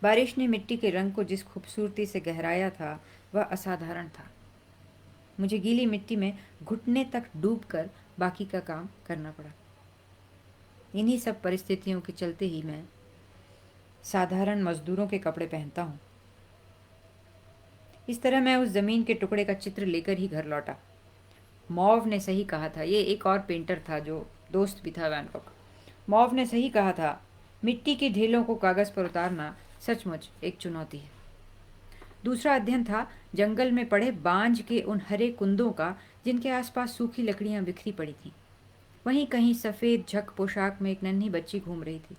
बारिश ने मिट्टी के रंग को जिस खूबसूरती से गहराया था, वह असाधारण था। मुझे गीली मिट्टी में घुटने तक डूबकर बाकी का काम करना पड़ा। इन्हीं सब परिस्थितियों के चलते ही मैं साधारण मजदूरों के कपड़े पहनता हूँ। इस तरह मैं उस जमीन के टुकड़े का चित्र लेकर ही घर लौटा। मॉव ने सही कहा था, ये एक और पेंटर था जो दोस्त भी था वैन गॉग। मॉव ने सही कहा था, मिट्टी के ढेलों को कागज पर उतारना सचमुच एक चुनौती है। दूसरा अध्ययन था जंगल में पड़े बांझ के उन हरे कुंदों का, जिनके आसपास सूखी लकड़ियां बिखरी पड़ी थीं। वहीं कहीं सफ़ेद झक पोशाक में एक नन्ही बच्ची घूम रही थी।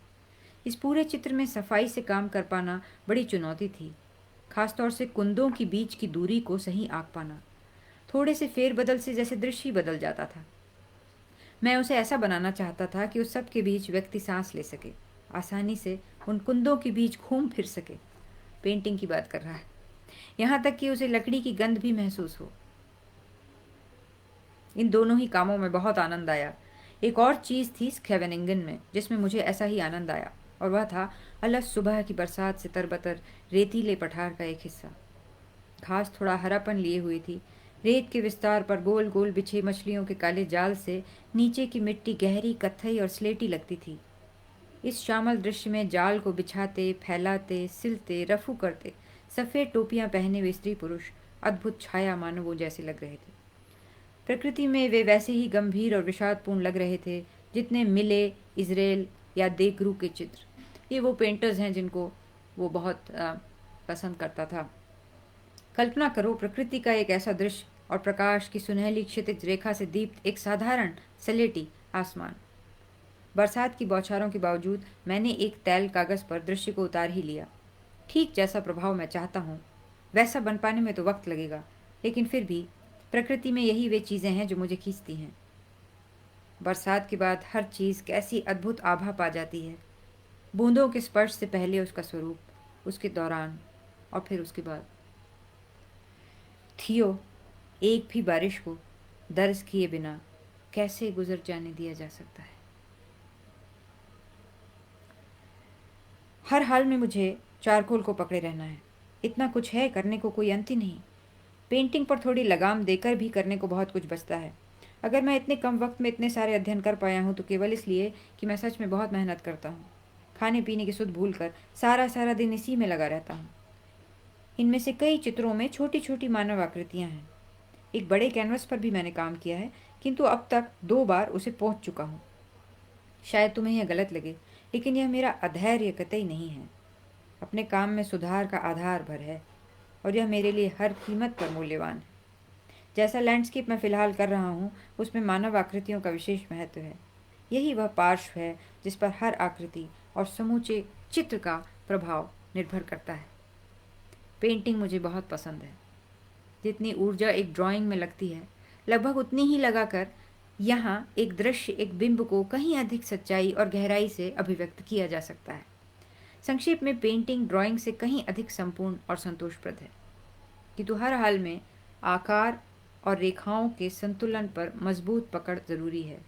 इस पूरे चित्र में सफाई से काम कर पाना बड़ी चुनौती थी, खासतौर से कुंदों की बीच की दूरी को सही आंक पाना। थोड़े से फेरबदल से जैसे दृश्य ही बदल जाता था। मैं उसे ऐसा बनाना चाहता था कि उस सब के बीच व्यक्ति सांस ले सके, आसानी से उन कुंदों के बीच घूम फिर सके। पेंटिंग की बात कर रहा है, यहाँ तक कि उसे लकड़ी की गंध भी महसूस हो। इन दोनों ही कामों में बहुत आनंद आया। एक और चीज़ थी स्केवेनिंगन में, जिसमें मुझे ऐसा ही आनंद आया, और वह था अलस सुबह की बरसात से तरबतर रेतीले पठार का एक हिस्सा। घास थोड़ा हरापन लिए हुई थी। रेत के विस्तार पर गोल गोल बिछे मछलियों के काले जाल से नीचे की मिट्टी गहरी कत्थई और स्लेटी लगती थी। इस श्यामल दृश्य में जाल को बिछाते, फैलाते, सिलते, रफू करते सफ़ेद टोपियां पहने हुए स्त्री पुरुष अद्भुत छाया मानवों जैसे लग रहे थे। प्रकृति में वे वैसे ही गंभीर और विषादपूर्ण लग रहे थे जितने मिले, इजराइल या देगरू के चित्र। ये वो पेंटर्स हैं जिनको वो बहुत पसंद करता था। कल्पना करो, प्रकृति का एक ऐसा दृश्य और प्रकाश की सुनहली क्षितिज रेखा से दीप्त एक साधारण सलेटी आसमान। बरसात की बौछारों के बावजूद मैंने एक तैल कागज पर दृश्य को उतार ही लिया। ठीक जैसा प्रभाव मैं चाहता हूँ वैसा बन पाने में तो वक्त लगेगा, लेकिन फिर भी प्रकृति में यही वे चीज़ें हैं जो मुझे खींचती हैं। बरसात के बाद हर चीज़ कैसी अद्भुत आभा पा जाती है। बूंदों के स्पर्श से पहले उसका स्वरूप, उसके दौरान और फिर उसके बाद। थियो, एक भी बारिश को दर्ज किए बिना कैसे गुजर जाने दिया जा सकता है। हर हाल में मुझे चारकोल को पकड़े रहना है। इतना कुछ है, करने को कोई अंत ही नहीं। पेंटिंग पर थोड़ी लगाम देकर भी करने को बहुत कुछ बचता है। अगर मैं इतने कम वक्त में इतने सारे अध्ययन कर पाया हूँ तो केवल इसलिए कि मैं सच में बहुत मेहनत करता हूँ। खाने पीने की सुध भूल कर सारा सारा दिन इसी में लगा रहता हूँ। इनमें से कई चित्रों में छोटी छोटी मानव आकृतियाँ हैं। एक बड़े कैनवस पर भी मैंने काम किया है, किंतु अब तक 2 बार उसे पहुँच चुका हूँ। शायद तुम्हें यह गलत लगे, लेकिन यह मेरा अधैर्य कतई नहीं है। अपने काम में सुधार का आधार भर है, और यह मेरे लिए हर कीमत पर मूल्यवान है। जैसा लैंडस्केप मैं फ़िलहाल कर रहा हूँ, उसमें मानव आकृतियों का विशेष महत्व है। यही वह पार्श्व है जिस पर हर आकृति और समूचे चित्र का प्रभाव निर्भर करता है। पेंटिंग मुझे बहुत पसंद है। जितनी ऊर्जा एक ड्राइंग में लगती है, लगभग उतनी ही लगाकर यहाँ एक दृश्य, एक बिंब को कहीं अधिक सच्चाई और गहराई से अभिव्यक्त किया जा सकता है। संक्षेप में, पेंटिंग ड्राइंग से कहीं अधिक संपूर्ण और संतोषप्रद है, किंतु हर हाल में आकार और रेखाओं के संतुलन पर मजबूत पकड़ जरूरी है।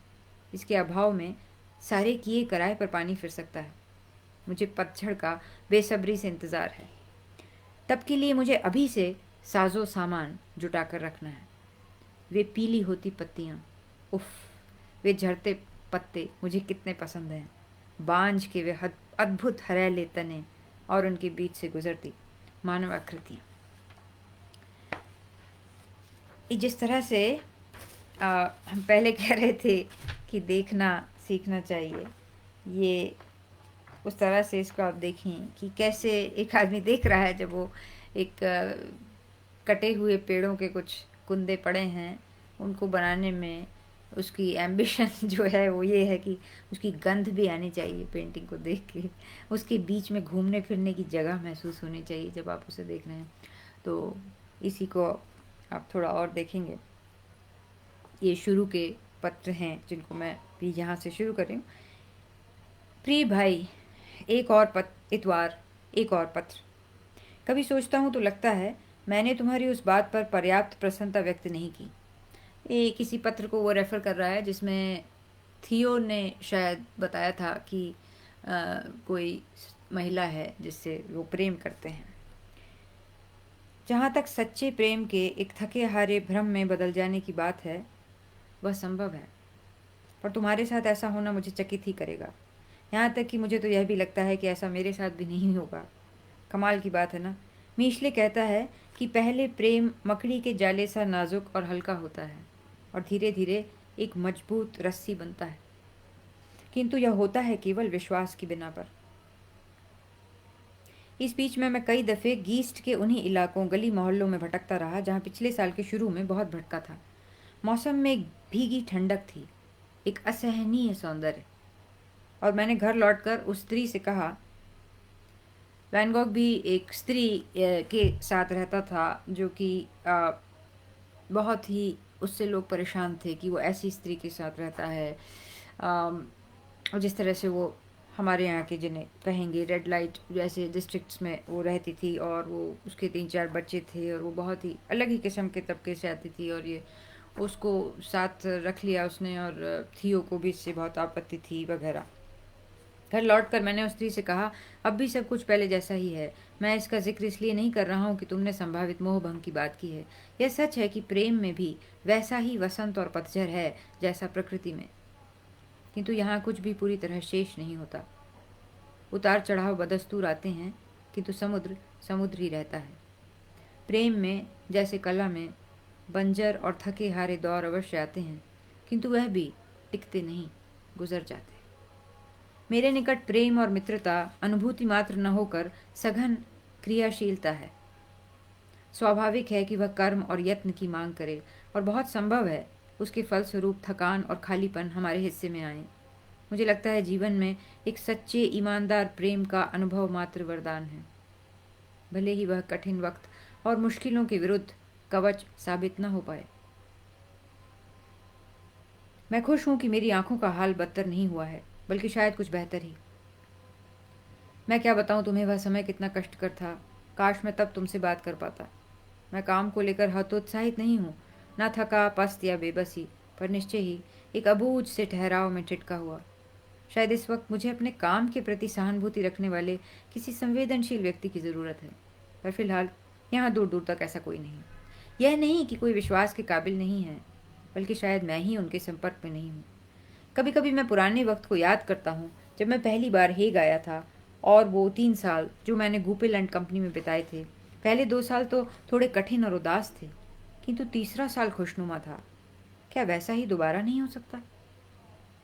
इसके अभाव में सारे किए कराए पर पानी फिर सकता है। मुझे पतझड़ का बेसब्री से इंतज़ार है। तब के लिए मुझे अभी से साजो सामान जुटा कर रखना है। वे पीली होती पत्तियाँ, उफ, वे झड़ते पत्ते मुझे कितने पसंद हैं। बांझ के वे अद्भुत हरेले तने और उनके बीच से गुजरती मानव आकृतियाँ। जिस तरह से हम पहले कह रहे थे कि देखना सीखना चाहिए, ये उस तरह से इसको आप देखें कि कैसे एक आदमी देख रहा है जब वो एक कटे हुए पेड़ों के कुछ कुंदे पड़े हैं, उनको बनाने में उसकी एम्बिशन जो है वो ये है कि उसकी गंध भी आनी चाहिए पेंटिंग को देख के, उसके बीच में घूमने फिरने की जगह महसूस होनी चाहिए जब आप उसे देख रहे हैं। तो इसी को आप थोड़ा और देखेंगे। ये शुरू के पत्र हैं जिनको मैं भी यहाँ से शुरू कर रही हूँ। प्रिय भाई, इतवार एक और पत्र। कभी सोचता हूँ तो लगता है मैंने तुम्हारी उस बात पर पर्याप्त प्रसन्नता व्यक्त नहीं की। ये किसी पत्र को वो रेफ़र कर रहा है जिसमें थियो ने शायद बताया था कि कोई महिला है जिससे वो प्रेम करते हैं। जहाँ तक सच्चे प्रेम के एक थके हारे भ्रम में बदल जाने की बात है, वह संभव है, पर तुम्हारे साथ ऐसा होना मुझे चकित ही करेगा। यहाँ तक कि मुझे तो यह भी लगता है कि ऐसा मेरे साथ भी नहीं होगा। कमाल की बात है ना। मीशले कहता है कि पहले प्रेम मकड़ी के जाले सा नाजुक और हल्का होता है और धीरे धीरे एक मजबूत रस्सी बनता है, किंतु यह होता है केवल विश्वास की बिना पर। इस बीच में मैं कई दफ़े गीस्ट के उन्हीं इलाकों गली मोहल्लों में भटकता रहा जहाँ पिछले साल के शुरू में बहुत भटका था। मौसम में एक भीगी ठंडक थी, एक असहनीय सौंदर्य, और मैंने घर लौटकर उस स्त्री से कहा, वैन गॉग भी एक स्त्री के साथ रहता था जो कि बहुत ही, उससे लोग परेशान थे कि वो ऐसी स्त्री के साथ रहता है, और जिस तरह से वो हमारे यहाँ के जिन्हें कहेंगे रेड लाइट जैसे डिस्ट्रिक्ट्स में वो रहती थी, और वो उसके 3-4 बच्चे थे और वो बहुत ही अलग ही किस्म के तबके से आती थी, और ये उसको साथ रख लिया उसने, और थियो को भी इससे बहुत आपत्ति थी वगैरह। घर लौटकर मैंने उस स्त्री से कहा, अब भी सब कुछ पहले जैसा ही है। मैं इसका जिक्र इसलिए नहीं कर रहा हूँ कि तुमने संभावित मोह भंग की बात की है। यह सच है कि प्रेम में भी वैसा ही वसंत और पतझर है जैसा प्रकृति में, किंतु यहाँ कुछ भी पूरी तरह शेष नहीं होता। उतार चढ़ाव बदस्तूर आते हैं, किंतु समुद्र समुद्र ही रहता है। प्रेम में जैसे कला में बंजर और थके हारे दौर अवश्य आते हैं, किंतु वह भी टिकते नहीं, गुजर जाते। मेरे निकट प्रेम और मित्रता अनुभूति मात्र न होकर सघन क्रियाशीलता है। स्वाभाविक है कि वह कर्म और यत्न की मांग करे, और बहुत संभव है उसके फलस्वरूप थकान और खालीपन हमारे हिस्से में आए। मुझे लगता है जीवन में एक सच्चे ईमानदार प्रेम का अनुभव मात्र वरदान है, भले ही वह कठिन वक्त और मुश्किलों के विरुद्ध कवच साबित न हो पाए। मैं खुश हूं कि मेरी आंखों का हाल बदतर नहीं हुआ है, बल्कि शायद कुछ बेहतर ही। मैं क्या बताऊं तुम्हें वह समय कितना कष्टकर था। काश मैं तब तुमसे बात कर पाता। मैं काम को लेकर हतोत्साहित नहीं हूँ, न थका पस्त या बेबसी, पर निश्चय ही एक अबूझ से ठहराव में टिटका हुआ। शायद इस वक्त मुझे अपने काम के प्रति सहानुभूति रखने वाले किसी संवेदनशील व्यक्ति की ज़रूरत है, पर फिलहाल यहाँ दूर दूर तक ऐसा कोई नहीं। यह नहीं कि कोई विश्वास के काबिल नहीं है, बल्कि शायद मैं ही उनके संपर्क में नहीं हूँ। कभी कभी मैं पुराने वक्त को याद करता हूँ जब मैं पहली बार हेग आया था, और वो 3 साल जो मैंने गूपेल एंड कंपनी में बिताए थे। पहले 2 साल तो थोड़े कठिन और उदास थे, किंतु तीसरा साल खुशनुमा था। क्या वैसा ही दोबारा नहीं हो सकता?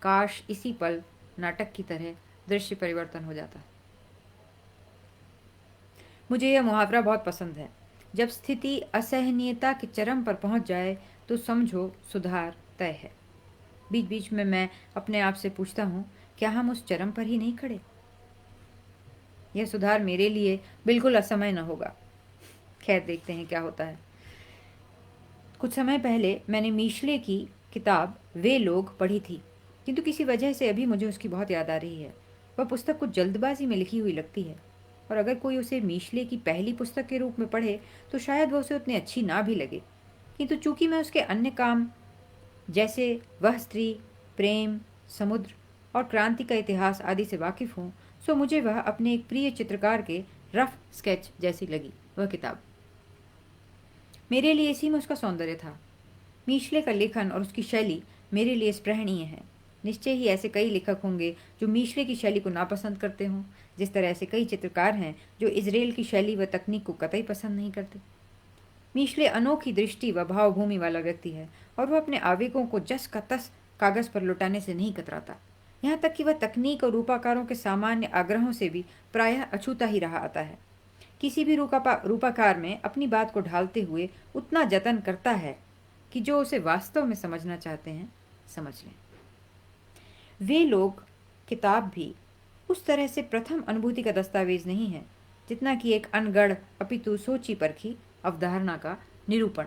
काश इसी पल नाटक की तरह दृश्य परिवर्तन हो जाता। मुझे यह मुहावरा बहुत पसंद है, जब स्थिति असहनीयता के चरम पर पहुंच जाए तो समझो सुधार तय है। बीच बीच में मैं अपने आप से पूछता हूँ, क्या हम उस चरम पर ही नहीं खड़े? यह सुधार मेरे लिए बिल्कुल असमय न होगा। खैर, देखते हैं क्या होता है। कुछ समय पहले मैंने मीशले की किताब वे लोग पढ़ी थी, किंतु किसी वजह से अभी मुझे उसकी बहुत याद आ रही है। वह पुस्तक कुछ जल्दबाजी में लिखी हुई लगती है, और अगर कोई उसे मीशले की पहली पुस्तक के रूप में पढ़े तो शायद वह उसे उतनी अच्छी ना भी लगे। किंतु चूंकि मैं उसके अन्य काम जैसे वह स्त्री, प्रेम, समुद्र और क्रांति का इतिहास आदि से वाकिफ हूँ, सो मुझे वह अपने एक प्रिय चित्रकार के रफ स्केच जैसी लगी वह किताब। मेरे लिए इसी में उसका सौंदर्य था। मीशले का लेखन और उसकी शैली मेरे लिए स्पृहणीय है। निश्चय ही ऐसे कई लेखक होंगे जो मिशेले की शैली को नापसंद करते हों, जिस तरह ऐसे कई चित्रकार हैं जो इज़राइल की शैली व तकनीक को कतई पसंद नहीं करते। मिशेले अनोखी दृष्टि व भावभूमि वाला व्यक्ति है और वह अपने आवेगों को जस का तस कागज पर लुटाने से नहीं कतराता। यहाँ तक कि वह तकनीक और रूपाकारों के सामान्य आग्रहों से भी प्रायः अछूता ही रहा आता है। किसी भी रूपाकार में अपनी बात को ढालते हुए उतना जतन करता है कि जो उसे वास्तव में समझना चाहते हैं समझ लें। वे लोग किताब भी उस तरह से प्रथम अनुभूति का दस्तावेज नहीं है जितना कि एक अनगढ़ अपितु सोची परखी अवधारणा का निरूपण।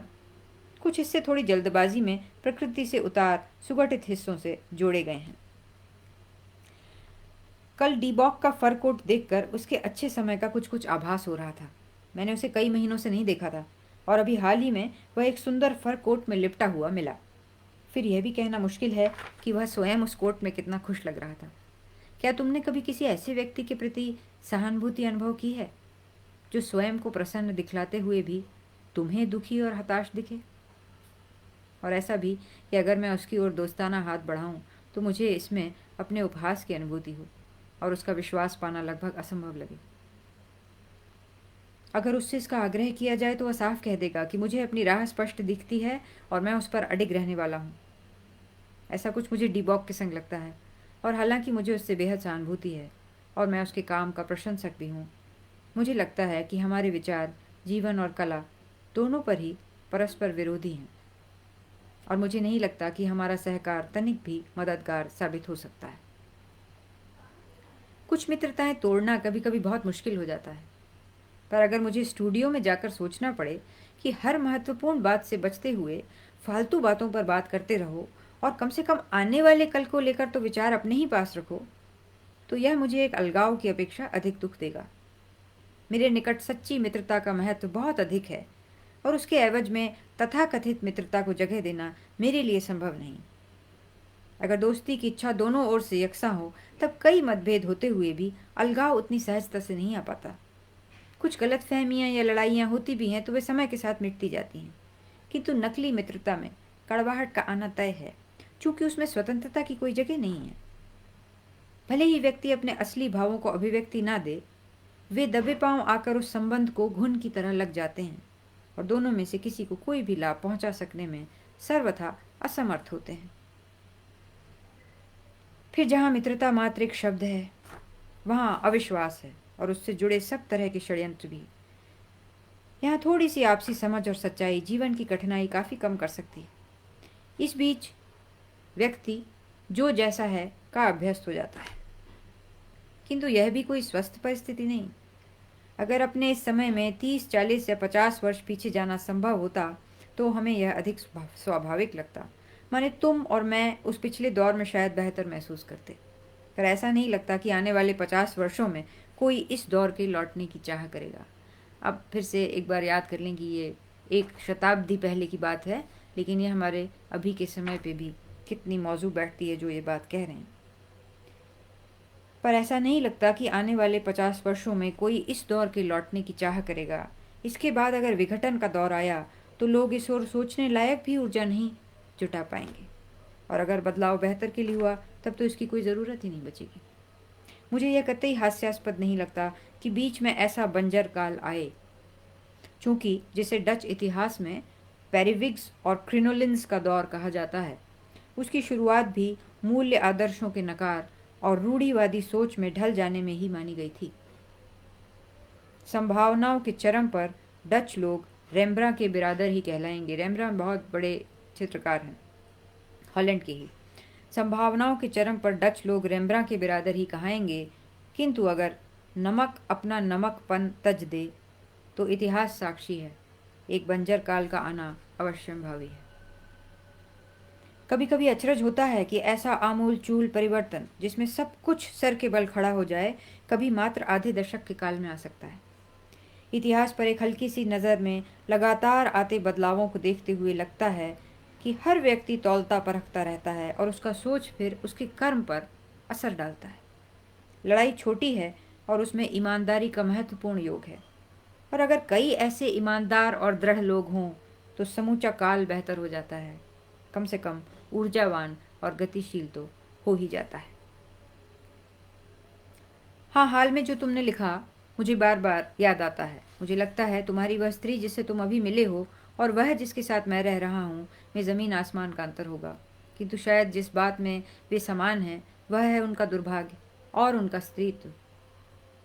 कुछ हिस्से थोड़ी जल्दबाजी में प्रकृति से उतार सुगठित हिस्सों से जोड़े गए हैं। कल डीबॉक का फर कोट देखकर उसके अच्छे समय का कुछ कुछ आभास हो रहा था। मैंने उसे कई महीनों से नहीं देखा था और अभी हाल ही में वह एक सुंदर फर कोट में लिपटा हुआ मिला। फिर यह भी कहना मुश्किल है कि वह स्वयं उस कोट में कितना खुश लग रहा था। क्या तुमने कभी किसी ऐसे व्यक्ति के प्रति सहानुभूति अनुभव की है जो स्वयं को प्रसन्न दिखलाते हुए भी तुम्हें दुखी और हताश दिखे? और ऐसा भी कि अगर मैं उसकी ओर दोस्ताना हाथ बढ़ाऊं तो मुझे इसमें अपने उपहास की अनुभूति हो और उसका विश्वास पाना लगभग असंभव लगे। अगर उससे इसका आग्रह किया जाए तो वह साफ कह देगा कि मुझे अपनी राह स्पष्ट दिखती है और मैं उस पर अडिग रहने वाला हूँ। ऐसा कुछ मुझे डीबॉक के संग लगता है और हालांकि मुझे उससे बेहद सहानुभूति है और मैं उसके काम का प्रशंसक भी हूँ, मुझे लगता है कि हमारे विचार जीवन और कला दोनों पर ही परस्पर विरोधी हैं और मुझे नहीं लगता कि हमारा सहकार तनिक भी मददगार साबित हो सकता है। कुछ मित्रताएं तोड़ना कभी कभी बहुत मुश्किल हो जाता है, पर अगर मुझे स्टूडियो में जाकर सोचना पड़े कि हर महत्वपूर्ण बात से बचते हुए फालतू बातों पर बात करते रहो और कम से कम आने वाले कल को लेकर तो विचार अपने ही पास रखो, तो यह मुझे एक अलगाव की अपेक्षा अधिक दुख देगा। मेरे निकट सच्ची मित्रता का महत्व बहुत अधिक है और उसके एवज में तथाकथित मित्रता को जगह देना मेरे लिए संभव नहीं। अगर दोस्ती की इच्छा दोनों ओर से यकसा हो तब कई मतभेद होते हुए भी अलगाव उतनी सहजता से नहीं आ पाता। कुछ गलतफहमियां या लड़ाइयां होती भी हैं तो वे समय के साथ मिटती जाती हैं, किंतु नकली मित्रता में कड़वाहट का आना तय है, चूंकि उसमें स्वतंत्रता की कोई जगह नहीं है। भले ही व्यक्ति अपने असली भावों को अभिव्यक्ति ना दे, वे दबे पांव आकर उस संबंध को घुन की तरह लग जाते हैं और दोनों में से किसी को कोई भी लाभ पहुंचा सकने में सर्वथा असमर्थ होते हैं। फिर जहां मित्रता मात्र एक शब्द है, वहां अविश्वास है और उससे जुड़े सब तरह के षड्यंत्र भी। यहाँ थोड़ी सी आपसी समझ और सच्चाई जीवन की कठिनाई काफ़ी कम कर सकती है। इस बीच व्यक्ति जो जैसा है का अभ्यस्त हो जाता है, किंतु यह भी कोई स्वस्थ परिस्थिति नहीं। अगर अपने इस समय में 30, 40 या 50 वर्ष पीछे जाना संभव होता तो हमें यह अधिक स्वाभाविक लगता। माने तुम और मैं उस पिछले दौर में शायद बेहतर महसूस करते, पर ऐसा नहीं लगता कि आने वाले 50 वर्षों में कोई इस दौर के लौटने की चाह करेगा। अब फिर से एक बार याद कर लें कि ये एक शताब्दी पहले की बात है, लेकिन ये हमारे अभी के समय पे भी कितनी मौजू बैठती है जो ये बात कह रहे हैं। पर ऐसा नहीं लगता कि आने वाले 50 वर्षों में कोई इस दौर के लौटने की चाह करेगा। इसके बाद अगर विघटन का दौर आया तो लोग इस ओर सोचने लायक भी ऊर्जा नहीं जुटा पाएंगे, और अगर बदलाव बेहतर के लिए हुआ तब तो इसकी कोई ज़रूरत ही नहीं बचेगी। मुझे यह कतई हास्यास्पद नहीं लगता कि बीच में ऐसा बंजर काल आए, चूँकि जिसे डच इतिहास में पेरिविग्स और क्रिनोलिन्स का दौर कहा जाता है, उसकी शुरुआत भी मूल्य आदर्शों के नकार और रूढ़िवादी सोच में ढल जाने में ही मानी गई थी। संभावनाओं के चरम पर डच लोग रेम्ब्रा के बिरादर ही कहलाएंगे। रेम्ब्रा बहुत बड़े चित्रकार हैं, हॉलैंड के ही। संभावनाओं के चरम पर डच लोग रेम्ब्रा के बिरादर ही कहाएंगे, किंतु अगर नमक अपना नमकपन तज दे तो इतिहास साक्षी है, एक बंजर काल का आना अवश्यंभावी है। कभी कभी अचरज होता है कि ऐसा आमूल चूल परिवर्तन जिसमें सब कुछ सर के बल खड़ा हो जाए कभी मात्र आधे दशक के काल में आ सकता है। इतिहास पर एक हल्की सी नज़र में लगातार आते बदलावों को देखते हुए लगता है कि हर व्यक्ति तौलता परखता रहता है और उसका सोच फिर उसके कर्म पर असर डालता है। लड़ाई छोटी है और उसमें ईमानदारी का महत्वपूर्ण योग है, और अगर कई ऐसे ईमानदार और दृढ़ लोग हों तो समूचा काल बेहतर हो जाता है। कम से कम ऊर्जावान और गतिशील तो हो ही जाता है। हाँ, हाल में जो तुमने लिखा मुझे बार बार याद आता है। मुझे लगता है तुम्हारी वह स्त्री जिससे तुम अभी मिले हो और वह जिसके साथ मैं रह रहा हूँ, में ज़मीन आसमान का अंतर होगा। किंतु शायद जिस बात में वे समान हैं वह है उनका दुर्भाग्य और उनका स्त्रीत्व।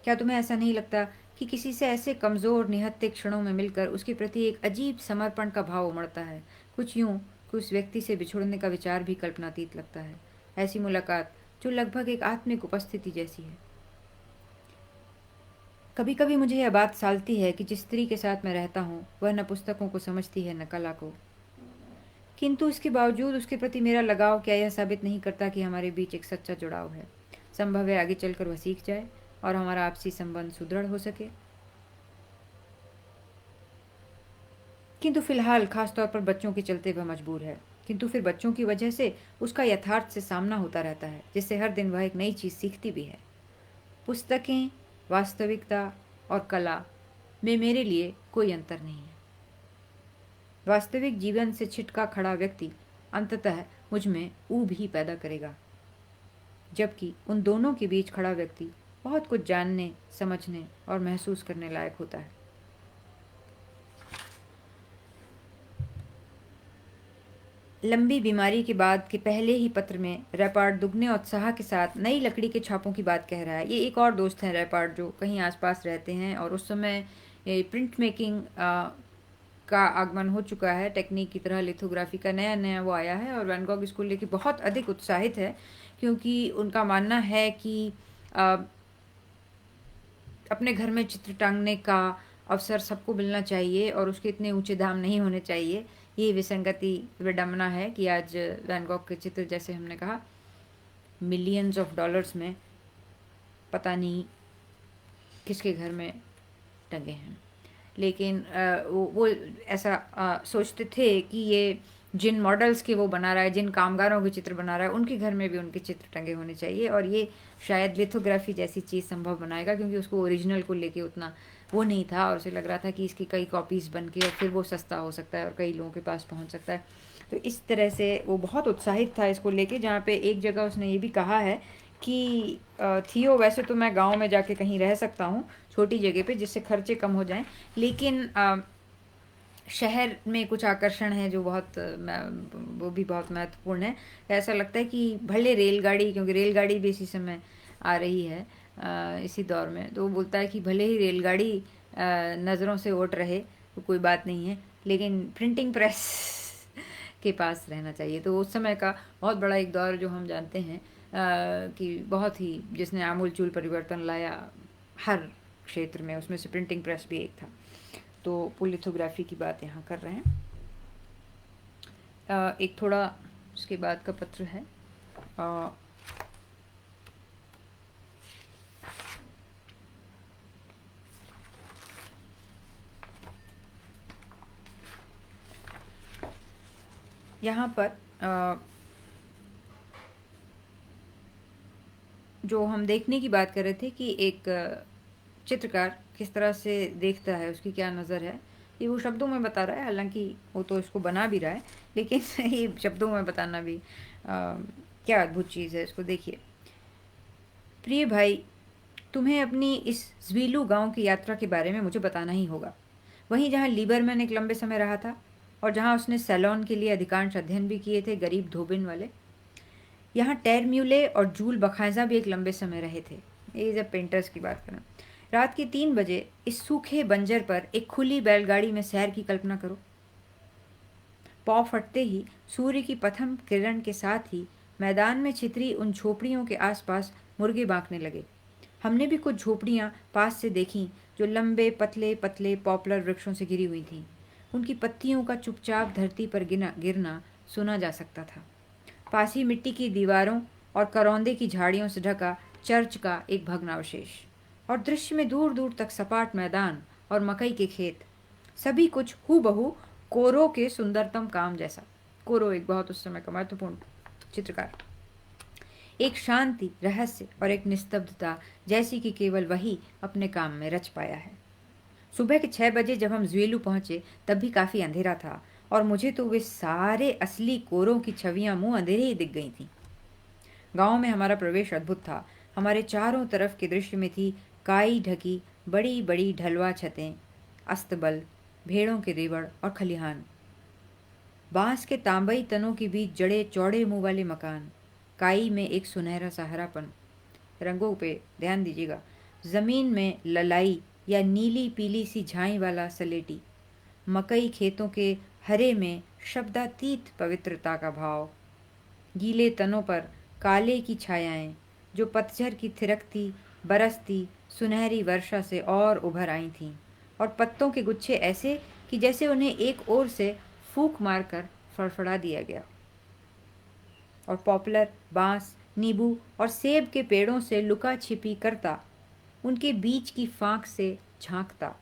क्या तुम्हें ऐसा नहीं लगता कि किसी से ऐसे कमज़ोर निहत्थे क्षणों में मिलकर उसके प्रति एक अजीब समर्पण का भाव उमड़ता है? कुछ यूं कि उस व्यक्ति से बिछुड़ने का विचार भी कल्पनातीत लगता है। ऐसी मुलाकात जो लगभग एक आत्मिक उपस्थिति जैसी है। कभी कभी मुझे यह बात सालती है कि जिस स्त्री के साथ मैं रहता हूँ वह न पुस्तकों को समझती है न कला को, किंतु इसके बावजूद उसके प्रति मेरा लगाव क्या यह साबित नहीं करता कि हमारे बीच एक सच्चा जुड़ाव है। संभव है आगे चलकर वह सीख जाए और हमारा आपसी संबंध सुदृढ़ हो सके। किंतु फिलहाल खासतौर पर बच्चों के चलते वह मजबूर है। किंतु फिर बच्चों की वजह से उसका यथार्थ से सामना होता रहता है, जिससे हर दिन वह एक नई चीज़ सीखती भी है। पुस्तकें, वास्तविकता और कला में मेरे लिए कोई अंतर नहीं है। वास्तविक जीवन से छिटका खड़ा व्यक्ति अंततः मुझ में ऊब ही पैदा करेगा, जबकि उन दोनों के बीच खड़ा व्यक्ति बहुत कुछ जानने, समझने और महसूस करने लायक होता है। लंबी बीमारी के बाद के पहले ही पत्र में रैपार्ड दुगने उत्साह के साथ नई लकड़ी के छापों की बात कह रहा है। ये एक और दोस्त हैं रैपार्ड जो कहीं आसपास रहते हैं और उस समय प्रिंट मेकिंग का आगमन हो चुका है। टेक्निक की तरह लिथोग्राफी का नया नया वो आया है और वैन गॉग इसको लेके बहुत अधिक उत्साहित है, क्योंकि उनका मानना है कि अपने घर में चित्र टांगने का अवसर सबको मिलना चाहिए और उसके इतने ऊंचे दाम नहीं होने चाहिए। ये विसंगति, विडंबना है कि आज वैन गॉग के चित्र, जैसे हमने कहा, मिलियंस ऑफ डॉलर्स में पता नहीं किसके घर में टंगे हैं। लेकिन वो ऐसा सोचते थे कि ये जिन मॉडल्स के वो बना रहा है, जिन कामगारों के चित्र बना रहा है, उनके घर में भी उनके चित्र टंगे होने चाहिए। और ये शायद लिथोग्राफी जैसी चीज़ संभव बनाएगा, क्योंकि उसको ओरिजिनल को लेके उतना वो नहीं था और उसे लग रहा था कि इसकी कई कॉपीज़ बन के और फिर वो सस्ता हो सकता है और कई लोगों के पास पहुंच सकता है। तो इस तरह से वो बहुत उत्साहित था इसको लेके। जहाँ पे एक जगह उसने ये भी कहा है कि थियो, वैसे तो मैं गांव में जाके कहीं रह सकता हूँ छोटी जगह पे जिससे खर्चे कम हो जाएं, लेकिन शहर में कुछ आकर्षण है जो वो भी बहुत महत्वपूर्ण है। ऐसा लगता है कि भले रेलगाड़ी, क्योंकि रेलगाड़ी भी इसी समय आ रही है इसी दौर में, तो वो बोलता है कि भले ही रेलगाड़ी नज़रों से ओट रहे तो कोई बात नहीं है, लेकिन प्रिंटिंग प्रेस के पास रहना चाहिए। तो उस समय का बहुत बड़ा एक दौर जो हम जानते हैं कि बहुत ही, जिसने आमूलचूल परिवर्तन लाया हर क्षेत्र में, उसमें से प्रिंटिंग प्रेस भी एक था। तो लिथोग्राफी की बात यहाँ कर रहे हैं। एक थोड़ा उसके बाद का पत्र है। यहाँ पर जो हम देखने की बात कर रहे थे कि एक चित्रकार किस तरह से देखता है, उसकी क्या नज़र है, ये वो शब्दों में बता रहा है। हालांकि वो तो इसको बना भी रहा है, लेकिन ये शब्दों में बताना भी क्या अद्भुत चीज़ है। इसको देखिए। प्रिय भाई, तुम्हें अपनी इस ज़्वीलू गांव की यात्रा के बारे में मुझे बताना ही होगा। वहीं जहाँ लीबरमैन एक लंबे समय रहा था और जहाँ उसने सैलॉन के लिए अधिकांश अध्ययन भी किए थे, गरीब धोबिन वाले। यहाँ टेरम्यूले और जूल बखाइजा भी एक लंबे समय रहे थे। ये जब पेंटर्स की बात करें। रात के 3 बजे इस सूखे बंजर पर एक खुली बैलगाड़ी में सैर की कल्पना करो। पौ फटते ही सूर्य की प्रथम किरण के साथ ही मैदान में छितरी उन झोपड़ियों के आसपास मुर्गे बांकने लगे। हमने भी कुछ झोपड़ियाँ पास से देखीं जो लंबे पतले पतले पॉपुलर वृक्षों से घिरी हुई थीं। उनकी पत्तियों का चुपचाप धरती पर गिरना सुना जा सकता था। पास ही मिट्टी की दीवारों और करौंदे की झाड़ियों से ढका चर्च का एक भग्नावशेष, और दृश्य में दूर दूर तक सपाट मैदान और मकई के खेत। सभी कुछ हूबहू कोरो के सुंदरतम काम जैसा। कोरो एक बहुत उस समय का महत्वपूर्ण चित्रकार। एक शांति, रहस्य और एक निस्तब्धता जैसी कि केवल वही अपने काम में रच पाया है। सुबह के 6 बजे जब हम ज़्वीलू पहुंचे तब भी काफ़ी अंधेरा था और मुझे तो वे सारे असली कोरों की छवियां मुंह अंधेरे ही दिख गई थीं। गांव में हमारा प्रवेश अद्भुत था। हमारे चारों तरफ के दृश्य में थी काई ढकी बड़ी बड़ी ढलवा छतें, अस्तबल, भेड़ों के रेवड़ और खलिहान, बांस के तांबई तनों के बीच जड़े चौड़े मुंह वाले मकान, काई में एक सुनहरा सा हरापन। रंगों पे ध्यान दीजिएगा। जमीन में ललाई या नीली पीली सी झाई वाला सलेटी, मकई खेतों के हरे में शब्दातीत पवित्रता का भाव, गीले तनों पर काले की छायाएं जो पतझर की थिरकती बरसती सुनहरी वर्षा से और उभर आई थीं, और पत्तों के गुच्छे ऐसे कि जैसे उन्हें एक ओर से फूंक मारकर फड़फड़ा दिया गया। और पॉपुलर, बांस, नींबू और सेब के पेड़ों से लुका छिपी करता, उनके बीच की फांक से झांकता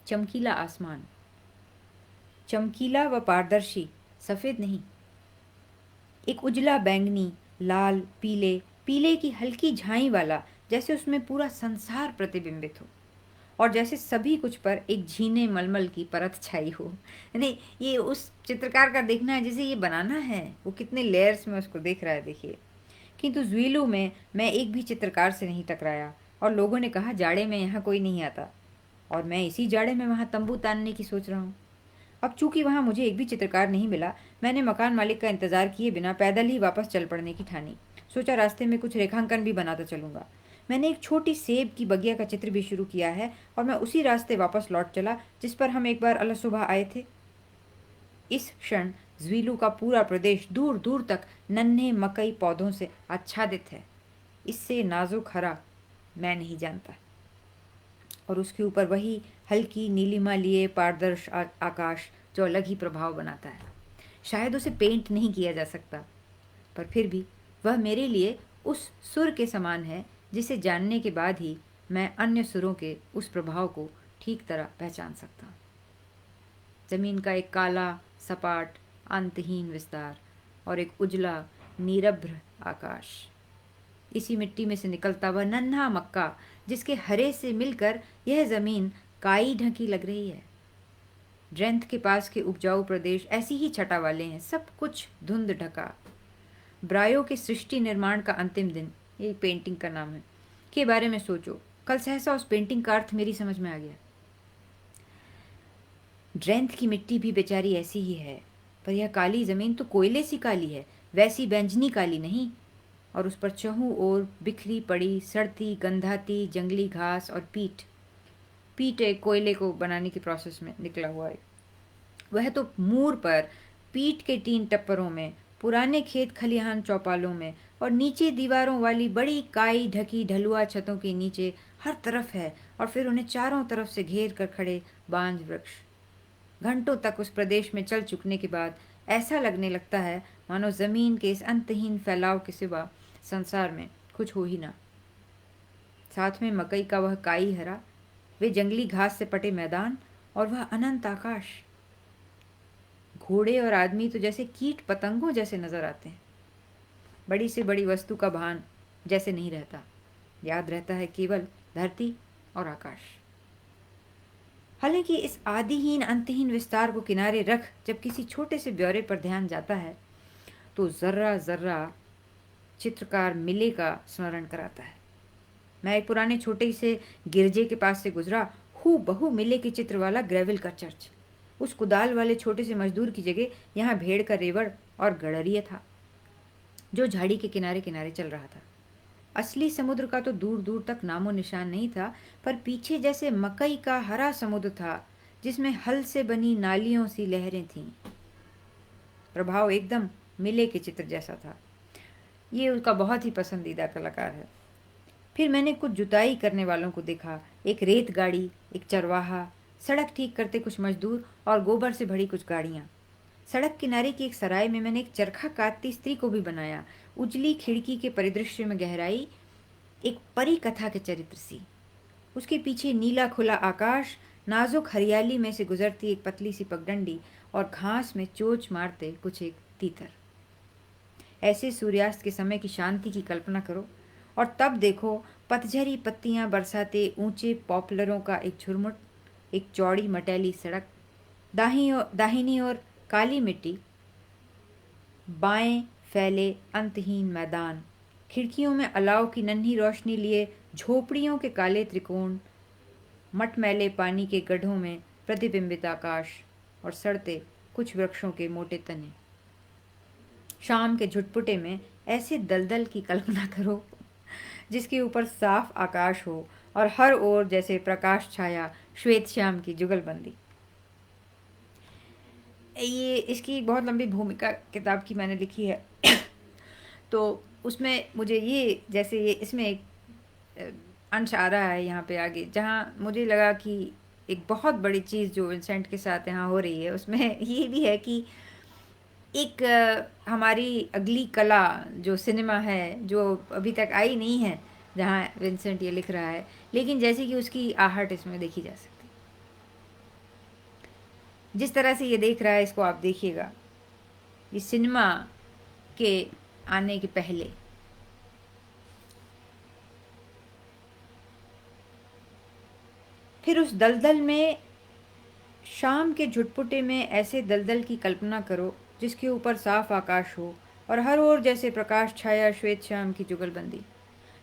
चमकीला आसमान, चमकीला व पारदर्शी, सफेद नहीं, एक उजला बैंगनी, लाल, पीले, पीले की हल्की झाई वाला, जैसे उसमें पूरा संसार प्रतिबिंबित हो और जैसे सभी कुछ पर एक झीने मलमल की परत छाई हो। यानी ये उस चित्रकार का देखना है जिसे ये बनाना है, वो कितने लेयर्स में उसको देख रहा है, देखिए। किंतु ज्वीलू में मैं एक भी चित्रकार से नहीं टकराया और लोगों ने कहा जाड़े में यहाँ कोई नहीं आता, और मैं इसी जाड़े में वहाँ तंबू तानने की सोच रहा हूँ। अब चूंकि वहाँ मुझे एक भी चित्रकार नहीं मिला, मैंने मकान मालिक का इंतजार किए बिना पैदल ही वापस चल पड़ने की ठानी। सोचा रास्ते में कुछ रेखांकन भी बनाता चलूंगा। मैंने एक छोटी सेब की बगिया का चित्र भी शुरू किया है और मैं उसी रास्ते वापस लौट चला जिस पर हम एक बार अलग सुबह आए थे। इस क्षण ज्वीलू का पूरा प्रदेश दूर दूर तक नन्हे मकई पौधों से आच्छादित है। इससे नाजुक हरा मैं नहीं जानता, और उसके ऊपर वही हल्की नीलिमा लिए पारदर्श आकाश जो अलग ही प्रभाव बनाता है। शायद उसे पेंट नहीं किया जा सकता, पर फिर भी वह मेरे लिए उस सुर के समान है जिसे जानने के बाद ही मैं अन्य सुरों के उस प्रभाव को ठीक तरह पहचान सकता हूँ। जमीन का एक काला सपाट अंतहीन विस्तार और एक उजला निरभ्र आकाश, इसी मिट्टी में से निकलता वह नन्हा मक्का जिसके हरे से मिलकर यह जमीन काई ढकी लग रही है। ड्रेंथ के पास के उपजाऊ प्रदेश ऐसी ही छटा वाले हैं, सब कुछ धुंध ढका। ब्रायो के सृष्टि निर्माण का अंतिम दिन, ये पेंटिंग का नाम है, के बारे में सोचो। कल सहसा उस पेंटिंग का अर्थ मेरी समझ में आ गया। ड्रेंथ की मिट्टी भी बेचारी ऐसी ही है, पर यह काली जमीन तो कोयले सी काली है, वैसी बैंजनी काली नहीं। और उस पर चहुं ओर बिखरी पड़ी सड़ती गंधाती जंगली घास और पीट। पीट एक कोयले को बनाने की प्रोसेस में निकला हुआ है। वह तो मूर पर पीट के 3 टप्परों में, पुराने खेत खलिहान चौपालों में और नीचे दीवारों वाली बड़ी काई ढकी ढलुआ छतों के नीचे हर तरफ है, और फिर उन्हें चारों तरफ से घेर कर खड़े बांज वृक्ष। घंटों तक उस प्रदेश में चल चुकने के बाद ऐसा लगने लगता है मानो जमीन के इस अंतहीन फैलाव के सिवा संसार में कुछ हो ही ना। साथ में मकई का वह काई हरा, वे जंगली घास से पटे मैदान और वह अनंत आकाश। घोड़े और आदमी तो जैसे कीट पतंगों जैसे नजर आते हैं। बड़ी से बड़ी वस्तु का भान जैसे नहीं रहता, याद रहता है केवल धरती और आकाश। हालांकि इस आदिहीन अंतहीन विस्तार को किनारे रख जब किसी छोटे से ब्यौरे पर ध्यान जाता है तो जर्रा जर्रा चित्रकार मिले का स्मरण कराता है। मैं एक पुराने छोटे से गिरजे के पास से गुजरा, हूँ बहू मिले के चित्र वाला ग्रेविल का चर्च। उस कुदाल वाले छोटे से मजदूर की जगह यहाँ भेड़ का रेवड़ और गड़रिया था जो झाड़ी के किनारे किनारे चल रहा था। असली समुद्र का तो दूर दूर तक नामो निशान नहीं था, पर पीछे जैसे मकई का हरा समुद्र था जिसमें हल से बनी नालियों सी लहरें थीं। प्रभाव एकदम मिले के चित्र जैसा था। ये उसका बहुत ही पसंदीदा कलाकार है। फिर मैंने कुछ जुताई करने वालों को देखा, एक रेत गाड़ी, एक चरवाहा, सड़क ठीक करते कुछ मजदूर और गोबर से भरी कुछ गाड़ियाँ। सड़क किनारे की एक सराय में मैंने एक चरखा काटती स्त्री को भी बनाया, उजली खिड़की के परिदृश्य में गहराई, एक परी कथा के चरित्र सी। उसके पीछे नीला खुला आकाश, नाजुक हरियाली में से गुजरती एक पतली सी पगडंडी और घास में चोंच मारते कुछ एक तीतर। ऐसे सूर्यास्त के समय की शांति की कल्पना करो और तब देखो पतझरी पत्तियां बरसाते ऊंचे पॉपुलरों का एक झुरमुट, एक चौड़ी मटैली सड़क, दाहिनी ओर काली मिट्टी, बाएं फैले अंतहीन मैदान, खिड़कियों में अलाव की नन्ही रोशनी लिए झोपड़ियों के काले त्रिकोण, मटमैले पानी के गड्ढों में प्रतिबिंबित आकाश और सड़ते कुछ वृक्षों के मोटे तने। शाम के झुटपुटे में ऐसे दलदल की कल्पना करो जिसके ऊपर साफ आकाश हो और हर ओर जैसे प्रकाश छाया श्वेत श्याम की जुगलबंदी। ये इसकी बहुत लंबी भूमिका किताब की मैंने लिखी है तो उसमें मुझे ये जैसे ये इसमें एक अंश आ रहा है यहाँ पे आगे, जहाँ मुझे लगा कि एक बहुत बड़ी चीज़ जो विंसेंट के साथ यहाँ हो रही है उसमें ये भी है कि एक हमारी अगली कला जो सिनेमा है जो अभी तक आई नहीं है, जहाँ विंसेंट ये लिख रहा है, लेकिन जैसे कि उसकी आहट इसमें देखी जा सकती है। जिस तरह से ये देख रहा है इसको आप देखिएगा, ये सिनेमा के आने के पहले। फिर उस दलदल में, शाम के झुटपुटे में ऐसे दलदल की कल्पना करो जिसके ऊपर साफ आकाश हो और हर ओर जैसे प्रकाश छाया श्वेत श्याम की जुगलबंदी।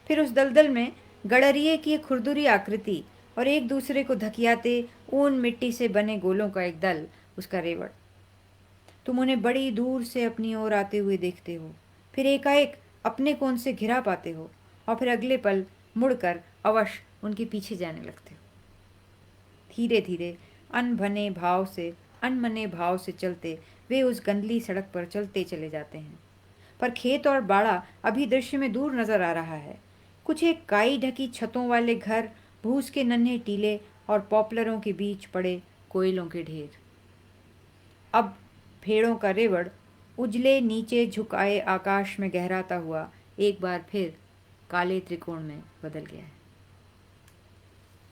फिर उस दलदल में गडरिये की एक खुरदुरी आकृति और एक दूसरे को धकियाते ऊन मिट्टी से बने गोलों का एक दल, उसका रेवड़। तुम उन्हें बड़ी दूर से अपनी ओर आते हुए देखते हो, फिर एकाएक अपने कोण से घिरा पाते हो और फिर अगले पल मुड़कर अवश्य उनके पीछे जाने लगते हो। धीरे धीरे अनमने भाव से चलते वे उस गंदली सड़क पर चलते चले जाते हैं। पर खेत और बाड़ा अभी दृश्य में दूर नजर आ रहा है। कुछ एक काई ढकी छतों वाले घर, भूस के नन्हे टीले और पॉपुलरों के बीच पड़े कोयलों के ढेर। अब भेड़ों का रेवड़ उजले नीचे झुकाए आकाश में गहराता हुआ एक बार फिर काले त्रिकोण में बदल गया है।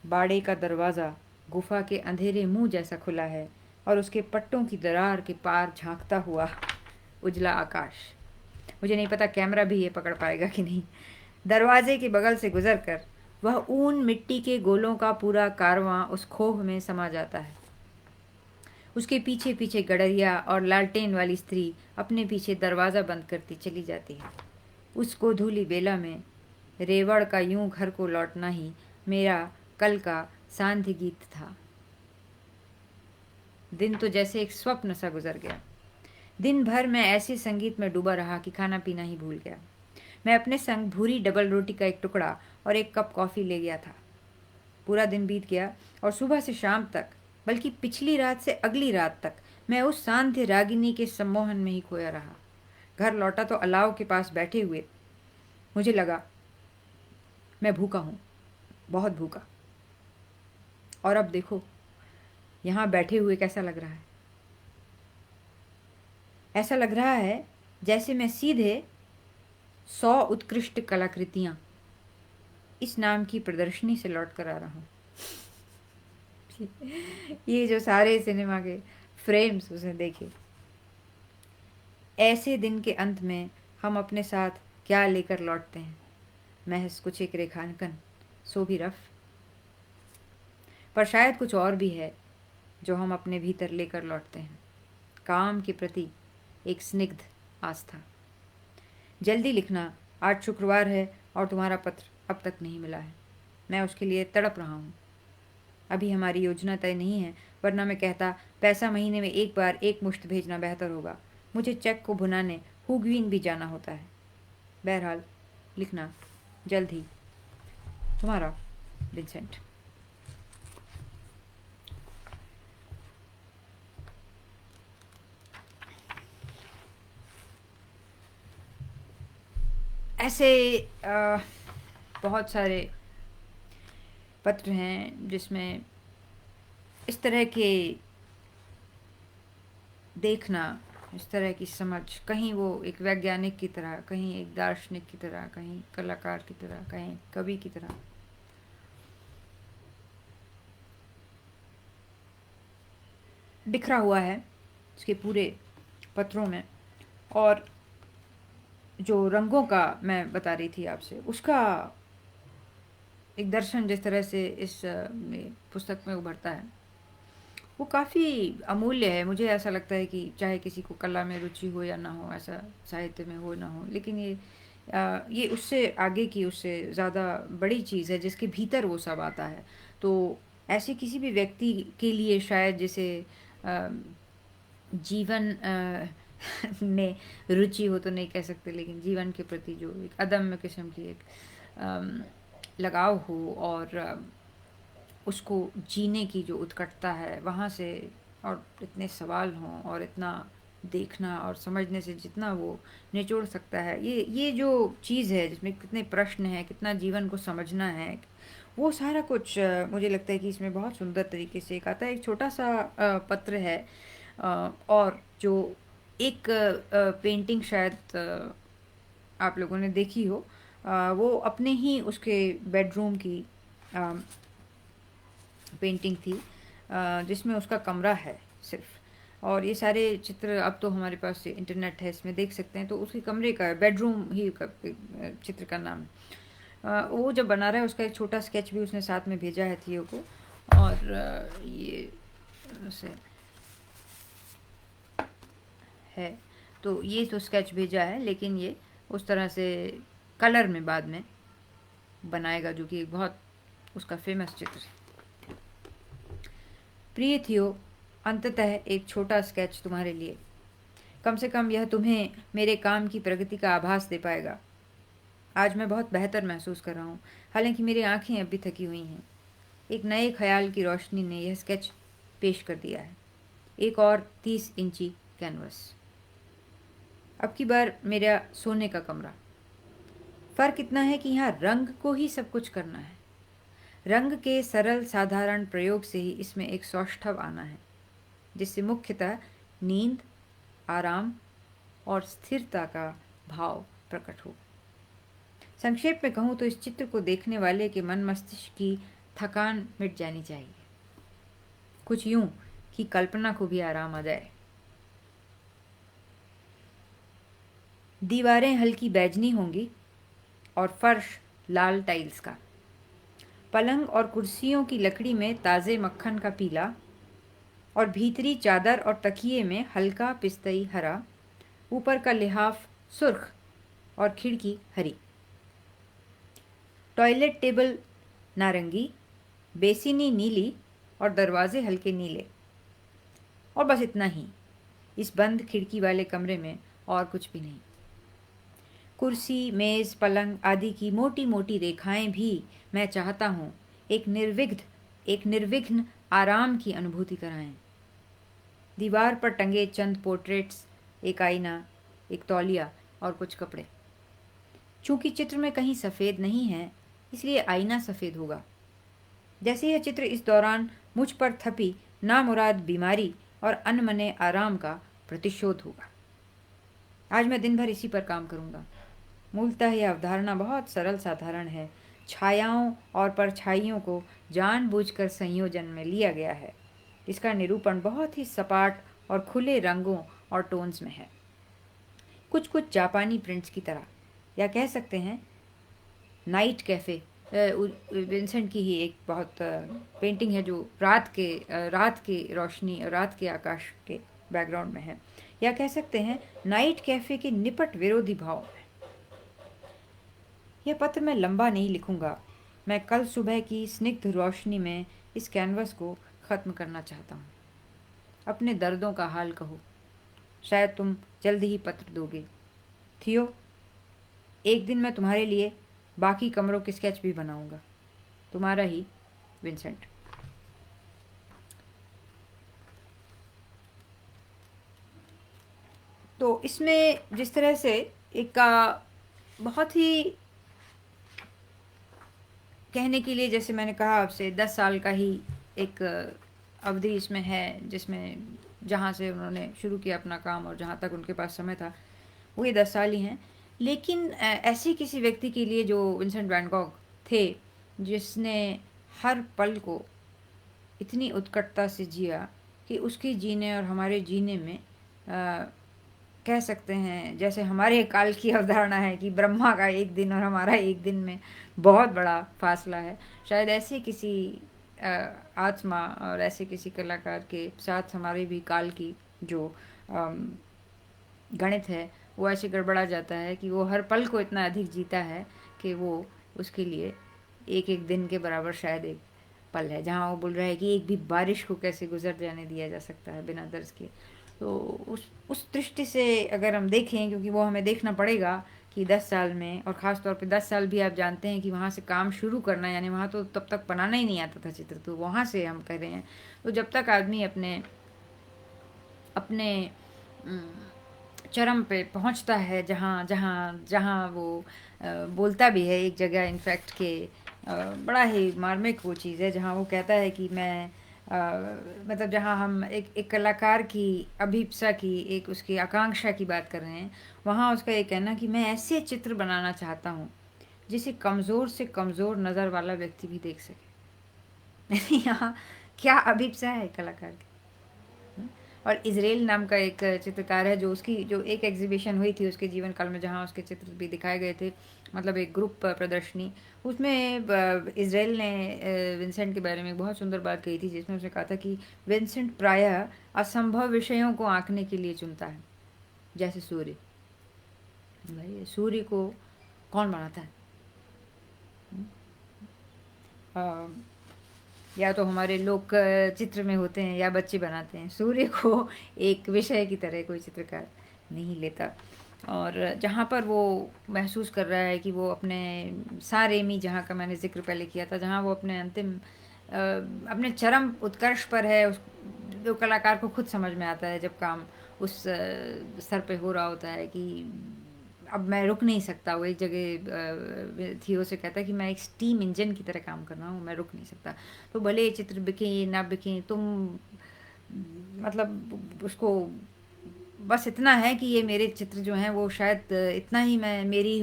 बाड़े का दरवाज़ा गुफा के अंधेरे मुंह जैसा खुला है और उसके पट्टों की दरार के पार झांकता हुआ उजला आकाश। मुझे नहीं पता कैमरा भी ये पकड़ पाएगा कि नहीं। दरवाजे के बगल से गुजरकर वह ऊन मिट्टी के गोलों का पूरा कारवां उस खोह में समा जाता है। उसके पीछे पीछे गडरिया और लालटेन वाली स्त्री अपने पीछे दरवाज़ा बंद करती चली जाती है। उस गोधूली बेला में रेवड़ का यूं घर को लौटना ही मेरा कल का सांध्य गीत था। दिन तो जैसे एक स्वप्न सा गुजर गया। दिन भर मैं ऐसे संगीत में डूबा रहा कि खाना पीना ही भूल गया। मैं अपने संग भूरी डबल रोटी का एक टुकड़ा और एक कप कॉफ़ी ले गया था। पूरा दिन बीत गया और सुबह से शाम तक, बल्कि पिछली रात से अगली रात तक, मैं उस सांध्य रागिनी के सम्मोहन में ही खोया रहा। घर लौटा तो अलाव के पास बैठे हुए मुझे लगा मैं भूखा हूँ, बहुत भूखा। और अब देखो यहाँ बैठे हुए कैसा लग रहा है। ऐसा लग रहा है जैसे मैं सीधे 100 उत्कृष्ट कलाकृतियाँ इस नाम की प्रदर्शनी से लौट कर आ रहा हूँ। ये जो सारे सिनेमा के फ्रेम्स उसे देखे। ऐसे दिन के अंत में हम अपने साथ क्या लेकर लौटते हैं? महज कुछ एक रेखांकन, सो भी रफ। पर शायद कुछ और भी है जो हम अपने भीतर लेकर लौटते हैं। काम के प्रति एक स्निग्ध आस्था। जल्दी लिखना, आज शुक्रवार है और तुम्हारा पत्र अब तक नहीं मिला है। मैं उसके लिए तड़प रहा हूँ। अभी हमारी योजना तय नहीं है, वरना मैं कहता पैसा महीने में एक बार एक मुश्त भेजना बेहतर होगा। मुझे चेक को भुनाने हुग्वीन भी जाना होता है। बहरहाल लिखना जल्द ही। तुम्हारा विंसेंट। ऐसे बहुत सारे पत्र हैं जिसमें इस तरह के देखना, इस तरह की समझ, कहीं वो एक वैज्ञानिक की तरह, कहीं एक दार्शनिक की तरह, कहीं कलाकार की तरह, कहीं कवि की तरह, बिखरा हुआ है इसके पूरे पत्रों में। और जो रंगों का मैं बता रही थी आपसे, उसका एक दर्शन जिस तरह से इस पुस्तक में उभरता है, वो काफ़ी अमूल्य है। मुझे ऐसा लगता है कि चाहे किसी को कला में रुचि हो या ना हो, ऐसा साहित्य में हो ना हो, लेकिन ये उससे आगे की, उससे ज़्यादा बड़ी चीज़ है जिसके भीतर वो सब आता है। तो ऐसे किसी भी व्यक्ति के लिए शायद जिसे अ, जीवन में रुचि हो तो नहीं कह सकते, लेकिन जीवन के प्रति जो एक अदम्य किस्म की एक अम, लगाव हो, और उसको जीने की जो उत्कटता है वहाँ से, और इतने सवाल हों और इतना देखना और समझने से जितना वो निचोड़ सकता है, ये जो चीज़ है जिसमें कितने प्रश्न हैं, कितना जीवन को समझना है, वो सारा कुछ मुझे लगता है कि इसमें बहुत सुंदर तरीके से एक आता है। एक छोटा सा पत्र है, और जो एक पेंटिंग शायद आप लोगों ने देखी हो, वो अपने ही उसके बेडरूम की पेंटिंग थी, जिसमें उसका कमरा है सिर्फ, और ये सारे चित्र अब तो हमारे पास इंटरनेट है, इसमें देख सकते हैं। तो उसके कमरे का बेडरूम ही का चित्र का नाम है। वो जब बना रहा है उसका एक छोटा स्केच भी उसने साथ में भेजा है थियो को, और ये उसे है। तो ये तो स्केच भेजा है, लेकिन ये उस तरह से कलर में बाद में बनाएगा, जो कि बहुत उसका फेमस चित्र है। प्रिय थियो, अंततः एक छोटा स्केच तुम्हारे लिए। कम से कम यह तुम्हें मेरे काम की प्रगति का आभास दे पाएगा। आज मैं बहुत बेहतर महसूस कर रहा हूँ, हालांकि मेरी आंखें अब भी थकी हुई हैं। एक नए ख्याल की रोशनी ने यह स्केच पेश कर दिया है। एक और 30 इंची कैनवस। अब की बार मेरा सोने का कमरा। फ़र्क इतना है कि यहाँ रंग को ही सब कुछ करना है। रंग के सरल साधारण प्रयोग से ही इसमें एक सौष्ठव आना है, जिससे मुख्यतः नींद, आराम और स्थिरता का भाव प्रकट हो। संक्षेप में कहूँ तो इस चित्र को देखने वाले के मन मस्तिष्क की थकान मिट जानी चाहिए, कुछ यूं कि कल्पना को भी आराम आ जाए। दीवारें हल्की बैजनी होंगी और फर्श लाल टाइल्स का। पलंग और कुर्सियों की लकड़ी में ताज़े मक्खन का पीला, और भीतरी चादर और तकिए में हल्का पिस्तई हरा, ऊपर का लिहाफ सुर्ख और खिड़की हरी। टॉयलेट टेबल नारंगी, बेसिनी नीली और दरवाजे हल्के नीले। और बस इतना ही, इस बंद खिड़की वाले कमरे में और कुछ भी नहीं। कुर्सी, मेज, पलंग आदि की मोटी मोटी रेखाएं भी मैं चाहता हूँ एक निर्विघ्न आराम की अनुभूति कराएं। दीवार पर टंगे चंद पोर्ट्रेट्स, एक आईना, एक तौलिया और कुछ कपड़े। चूंकि चित्र में कहीं सफ़ेद नहीं है, इसलिए आईना सफ़ेद होगा। जैसे यह चित्र इस दौरान मुझ पर थपी नामुराद बीमारी और अनमने आराम का प्रतिशोध होगा। आज मैं दिन भर इसी पर काम करूंगा। मूलतः यह अवधारणा बहुत सरल साधारण है। छायाओं और परछाइयों को जानबूझकर संयोजन में लिया गया है। इसका निरूपण बहुत ही सपाट और खुले रंगों और टोन्स में है, कुछ कुछ जापानी प्रिंट्स की तरह, या कह सकते हैं नाइट कैफ़े। विंसेंट की ही एक बहुत पेंटिंग है जो रात के रोशनी और रात के आकाश के बैकग्राउंड में है, या कह सकते हैं नाइट कैफ़े के निपट विरोधी भाव में। यह पत्र मैं लंबा नहीं लिखूंगा। मैं कल सुबह की स्निग्ध रोशनी में इस कैनवस को ख़त्म करना चाहता हूँ। अपने दर्दों का हाल कहो, शायद तुम जल्द ही पत्र दोगे। थियो, एक दिन मैं तुम्हारे लिए बाकी कमरों के स्केच भी बनाऊंगा। तुम्हारा ही विंसेंट। तो इसमें जिस तरह से एक का बहुत ही कहने के लिए, जैसे मैंने कहा आपसे, 10 साल का ही एक अवधि इसमें है, जिसमें जहाँ से उन्होंने शुरू किया अपना काम और जहाँ तक उनके पास समय था वो ये 10 साल ही हैं। लेकिन ऐसे किसी व्यक्ति के लिए जो विंसेंट वैन गॉग थे, जिसने हर पल को इतनी उत्कटता से जिया कि उसके जीने और हमारे जीने में कह सकते हैं जैसे हमारे काल की अवधारणा है कि ब्रह्मा का एक दिन और हमारा एक दिन में बहुत बड़ा फासला है। शायद ऐसे किसी आत्मा और ऐसे किसी कलाकार के साथ हमारे भी काल की जो अम, गणित है वो ऐसे गड़बड़ा जाता है कि वो हर पल को इतना अधिक जीता है कि वो उसके लिए एक एक दिन के बराबर शायद एक पल है, जहाँ वो बोल रहा है कि एक भी बारिश को कैसे गुजर जाने दिया जा सकता है बिना दर्द के। तो उस दृष्टि से अगर हम देखें, क्योंकि वो हमें देखना पड़ेगा कि 10 साल में, और ख़ास तौर पे 10 साल भी आप जानते हैं कि वहाँ से काम शुरू करना, यानी वहाँ तो तब तक बनाना ही नहीं आता था चित्र, तो वहाँ से हम कर रहे हैं। तो जब तक आदमी अपने अपने चरम पे पहुंचता है, जहाँ जहाँ जहाँ वो बोलता भी है एक जगह इनफैक्ट कि बड़ा ही मार्मिक वो चीज़ है जहाँ वो कहता है कि मैं मतलब जहाँ हम एक कलाकार की अभिप्सा की, एक उसकी आकांक्षा की बात कर रहे हैं, वहाँ उसका ये कहना कि मैं ऐसे चित्र बनाना चाहता हूँ जिसे कमज़ोर से कमज़ोर नज़र वाला व्यक्ति भी देख सके। यहाँ क्या अभिप्सा है कलाकार की। और इज़राइल नाम का एक चित्रकार है, जो उसकी जो एक एग्जीबिशन हुई थी उसके जीवन काल में, जहाँ उसके चित्र भी दिखाए गए थे, मतलब एक ग्रुप प्रदर्शनी, उसमें इज़राइल ने विंसेंट के बारे में एक बहुत सुंदर बात कही थी, जिसमें उसने कहा था कि विंसेंट प्रायः असंभव विषयों को आंकने के लिए चुनता है, जैसे सूर्य। भाई सूर्य को कौन बनाता है? अ, या तो हमारे लोग चित्र में होते हैं या बच्चे बनाते हैं। सूर्य को एक विषय की तरह कोई चित्रकार नहीं लेता। और जहाँ पर वो महसूस कर रहा है कि वो अपने सारेमी, जहाँ का मैंने ज़िक्र पहले किया था, जहाँ वो अपने अंतिम अपने चरम उत्कर्ष पर है, उस जो कलाकार को खुद समझ में आता है जब काम उस स्तर पे हो रहा होता है कि अब मैं रुक नहीं सकता। वो एक जगह थियो से कहता है कि मैं एक स्टीम इंजन की तरह काम कर रहा हूँ, मैं रुक नहीं सकता। तो भले ये चित्र बिके ना बिके, तुम मतलब उसको बस इतना है कि ये मेरे चित्र जो हैं वो शायद इतना ही, मैं मेरी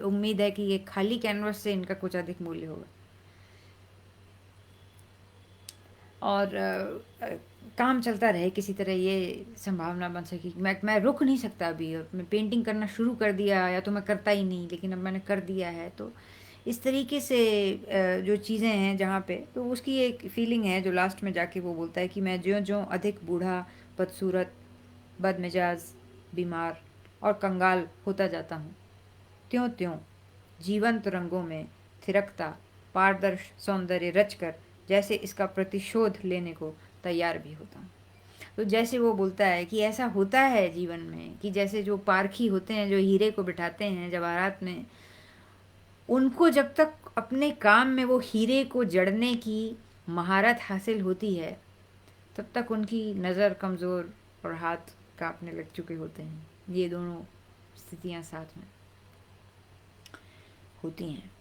उम्मीद है कि ये खाली कैनवस से इनका कुछ अधिक मूल्य होगा। और काम चलता रहे किसी तरह, ये संभावना बन सकी कि मैं रुक नहीं सकता अभी, और मैं पेंटिंग करना शुरू कर दिया, या तो मैं करता ही नहीं, लेकिन अब मैंने कर दिया है। तो इस तरीके से जो चीज़ें हैं जहाँ पे, तो उसकी एक फीलिंग है जो लास्ट में जाके वो बोलता है कि मैं ज्यों ज्यों अधिक बूढ़ा, बदसूरत, बदमिजाज, बीमार और कंगाल होता जाता हूँ, त्यों त्यों जीवंत रंगों में थिरकता पारदर्श सौंदर्य रचकर जैसे इसका प्रतिशोध लेने को तैयार भी होता हूँ। तो जैसे वो बोलता है कि ऐसा होता है जीवन में कि जैसे जो पारखी होते हैं, जो हीरे को बिठाते हैं जवाहरात में, उनको जब तक अपने काम में वो हीरे को जड़ने की महारत हासिल होती है, तब तक उनकी नज़र कमज़ोर और हाथ कांपने लग चुके होते हैं। ये दोनों स्थितियाँ साथ में होती हैं।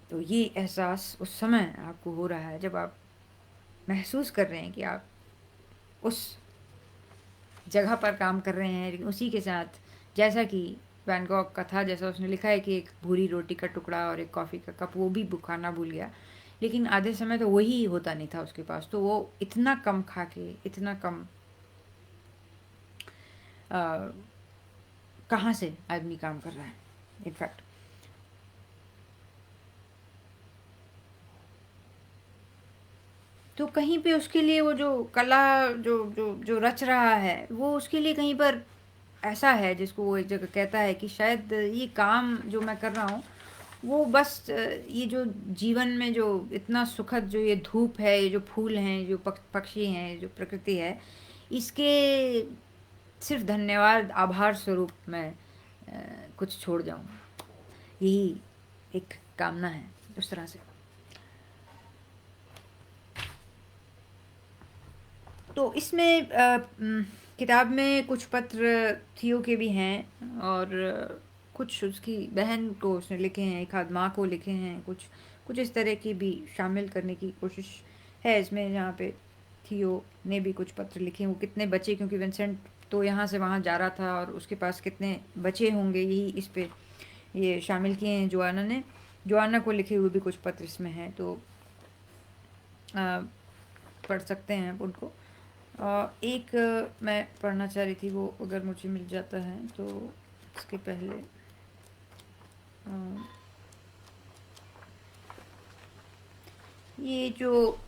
तो ये एहसास उस समय आपको हो रहा है जब आप महसूस कर रहे हैं कि आप उस जगह पर काम कर रहे हैं, लेकिन उसी के साथ, जैसा कि वैन गॉग का था, जैसा उसने लिखा है कि एक भूरी रोटी का टुकड़ा और एक कॉफ़ी का कप, वो भी खाना भूल गया, लेकिन आधे समय तो वही होता नहीं था उसके पास। तो वो इतना कम खा के, इतना कम कहाँ से आदमी काम कर रहा है इनफैक्ट। तो कहीं पे उसके लिए वो जो कला जो जो जो रच रहा है, वो उसके लिए कहीं पर ऐसा है जिसको वो एक जगह कहता है कि शायद ये काम जो मैं कर रहा हूँ, वो बस ये जो जीवन में जो इतना सुखद, जो ये धूप है, ये जो फूल हैं, जो पक्षी हैं, जो प्रकृति है, इसके सिर्फ धन्यवाद आभार स्वरूप मैं कुछ छोड़ जाऊँ, यही एक कामना है उस तरह से। तो इसमें किताब में कुछ पत्र थियो के भी हैं, और कुछ उसकी बहन को उसने लिखे हैं, एक आध माँ को लिखे हैं, कुछ कुछ इस तरह की भी शामिल करने की कोशिश है इसमें, जहाँ पे थियो ने भी कुछ पत्र लिखे। वो कितने बचे, क्योंकि विंसेंट तो यहाँ से वहाँ जा रहा था, और उसके पास कितने बचे होंगे, यही इस पे ये शामिल किए हैं जोआना ने। जोआना को लिखे हुए भी कुछ पत्र इसमें हैं, तो अ, पढ़ सकते हैं आप उनको। एक मैं पढ़ना चाह रही थी, वो अगर मुझे मिल जाता है तो इसके पहले अ, ये जो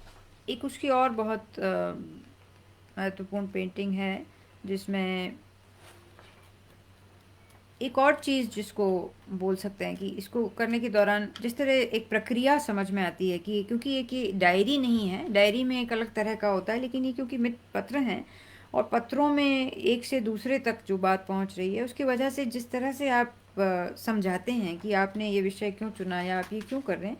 एक उसकी और बहुत महत्वपूर्ण पेंटिंग है, जिसमें एक और चीज़ जिसको बोल सकते हैं कि इसको करने के दौरान जिस तरह एक प्रक्रिया समझ में आती है कि क्योंकि एक ये डायरी नहीं है, डायरी में एक अलग तरह का होता है, लेकिन ये क्योंकि मित पत्र हैं और पत्रों में एक से दूसरे तक जो बात पहुंच रही है, उसकी वजह से जिस तरह से आप समझाते हैं कि आपने ये विषय क्यों चुना या आप ये क्यों कर रहे हैं,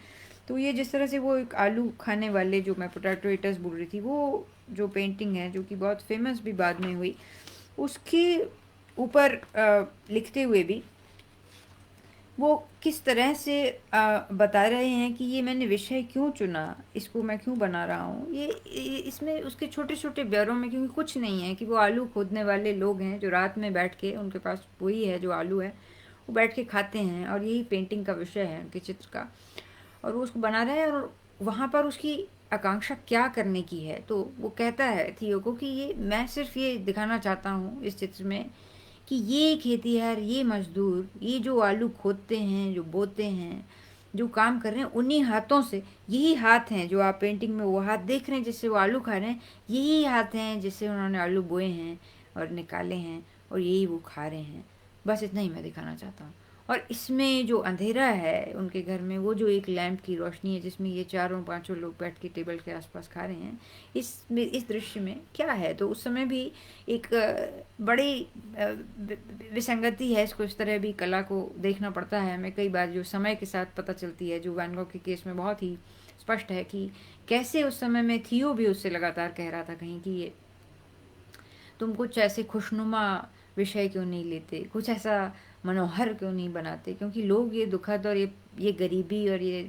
तो ये जिस तरह से वो एक आलू खाने वाले, जो मैं पोटैटो ईटर्स बोल रही थी, वो जो पेंटिंग है जो कि बहुत फेमस भी बाद में हुई, उसके ऊपर लिखते हुए भी वो किस तरह से बता रहे हैं कि ये मैंने विषय क्यों चुना, इसको मैं क्यों बना रहा हूँ। इसमें उसके छोटे छोटे ब्यौरों में, क्योंकि कुछ नहीं है कि वो आलू खोदने वाले लोग हैं जो रात में बैठ के, उनके पास वही है जो आलू है, वो बैठ के खाते हैं और यही पेंटिंग का विषय है उनके चित्र का, और वो उसको बना रहा है। और वहाँ पर उसकी आकांक्षा क्या करने की है, तो वो कहता है थियो को कि ये मैं सिर्फ ये दिखाना चाहता हूँ इस चित्र में कि ये खेतिहर, ये मजदूर, ये जो आलू खोदते हैं, जो बोते हैं, जो काम कर रहे हैं, उन्हीं हाथों से, यही हाथ हैं जो आप पेंटिंग में वो हाथ देख रहे हैं जिससे वो आलू खा रहे हैं, यही हाथ हैं जिससे उन्होंने आलू बोए हैं और निकाले हैं, और यही वो खा रहे हैं। बस इतना ही मैं दिखाना चाहता हूँ। और इसमें जो अंधेरा है उनके घर में, वो जो एक लैंप की रोशनी है जिसमें ये चारों पांचों लोग बैठ के टेबल के आसपास खा रहे हैं, इस दृश्य में क्या है, तो उस समय भी एक बड़ी विसंगति है। इसको इस तरह भी कला को देखना पड़ता है हमें कई बार, जो समय के साथ पता चलती है, जो वैन गॉग के केस में बहुत ही स्पष्ट है कि कैसे उस समय में थियो भी उससे लगातार कह रहा था कहीं कि ये तुम कुछ ऐसे खुशनुमा विषय क्यों नहीं लेते, कुछ ऐसा मनोहर क्यों नहीं बनाते, क्योंकि लोग ये दुखद और ये गरीबी और ये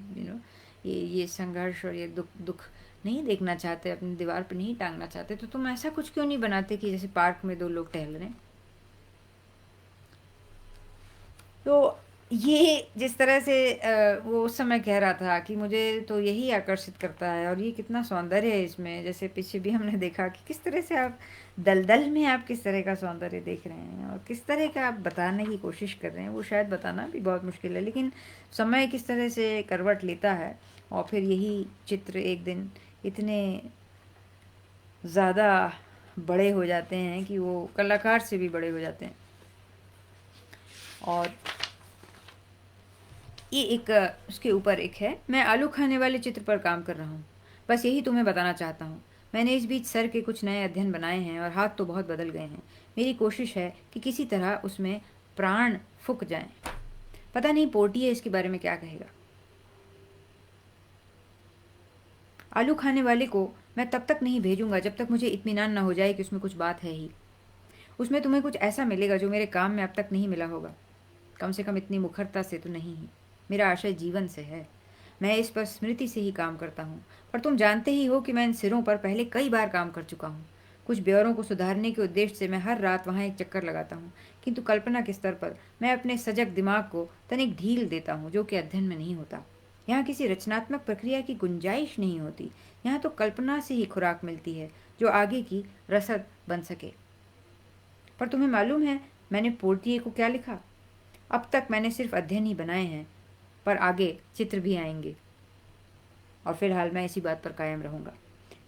ये संघर्ष और ये दुख दुख नहीं देखना चाहते, अपनी दीवार पर नहीं टांगना चाहते, तो तुम ऐसा कुछ क्यों नहीं बनाते कि जैसे पार्क में दो लोग टहल रहे हैं। तो ये जिस तरह से वो उस समय कह रहा था कि मुझे तो यही आकर्षित करता है, और ये कितना सौंदर्य है इसमें, जैसे पीछे भी हमने देखा कि किस तरह से आप दलदल में आप किस तरह का सौंदर्य देख रहे हैं और किस तरह का आप बताने की कोशिश कर रहे हैं। वो शायद बताना भी बहुत मुश्किल है, लेकिन समय किस तरह से करवट लेता है, और फिर यही चित्र एक दिन इतने ज़्यादा बड़े हो जाते हैं कि वो कलाकार से भी बड़े हो जाते हैं। और ये एक उसके ऊपर एक है, मैं आलू खाने वाले चित्र पर काम कर रहा हूँ, बस यही तुम्हें बताना चाहता हूँ। मैंने इस बीच सर के कुछ नए अध्ययन बनाए हैं और हाथ तो बहुत बदल गए हैं। मेरी कोशिश है कि किसी तरह उसमें प्राण फूक जाएं। पता नहीं पोर्टिए इसके बारे में क्या कहेगा। आलू खाने वाले को मैं तब तक नहीं भेजूंगा जब तक मुझे इत्मीनान न हो जाए कि उसमें कुछ बात है ही। उसमें तुम्हें कुछ ऐसा मिलेगा जो मेरे काम में अब तक नहीं मिला होगा, कम से कम इतनी मुखरता से तो नहीं ही। मेरा आशय जीवन से है, मैं इस पर स्मृति से ही काम करता हूँ, पर तुम जानते ही हो कि मैं इन सिरों पर पहले कई बार काम कर चुका हूँ। कुछ ब्यौरों को सुधारने के उद्देश्य से मैं हर रात वहाँ एक चक्कर लगाता हूँ, किंतु कल्पना के स्तर पर मैं अपने सजग दिमाग को तनिक ढील देता हूँ, जो कि अध्ययन में नहीं होता। यहाँ किसी रचनात्मक प्रक्रिया की गुंजाइश नहीं होती, यहाँ तो कल्पना से ही खुराक मिलती है जो आगे की रसद बन सके। पर तुम्हें मालूम है मैंने पोर्टिए को क्या लिखा? अब तक मैंने सिर्फ अध्ययन ही बनाए हैं, पर आगे चित्र भी आएंगे, और फिलहाल मैं इसी बात पर कायम रहूंगा।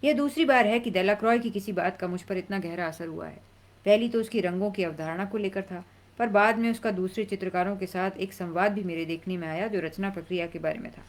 यह दूसरी बार है कि डेलाक्रॉय की किसी बात का मुझ पर इतना गहरा असर हुआ है। पहली तो उसकी रंगों की अवधारणा को लेकर था, पर बाद में उसका दूसरे चित्रकारों के साथ एक संवाद भी मेरे देखने में आया जो रचना प्रक्रिया के बारे में था।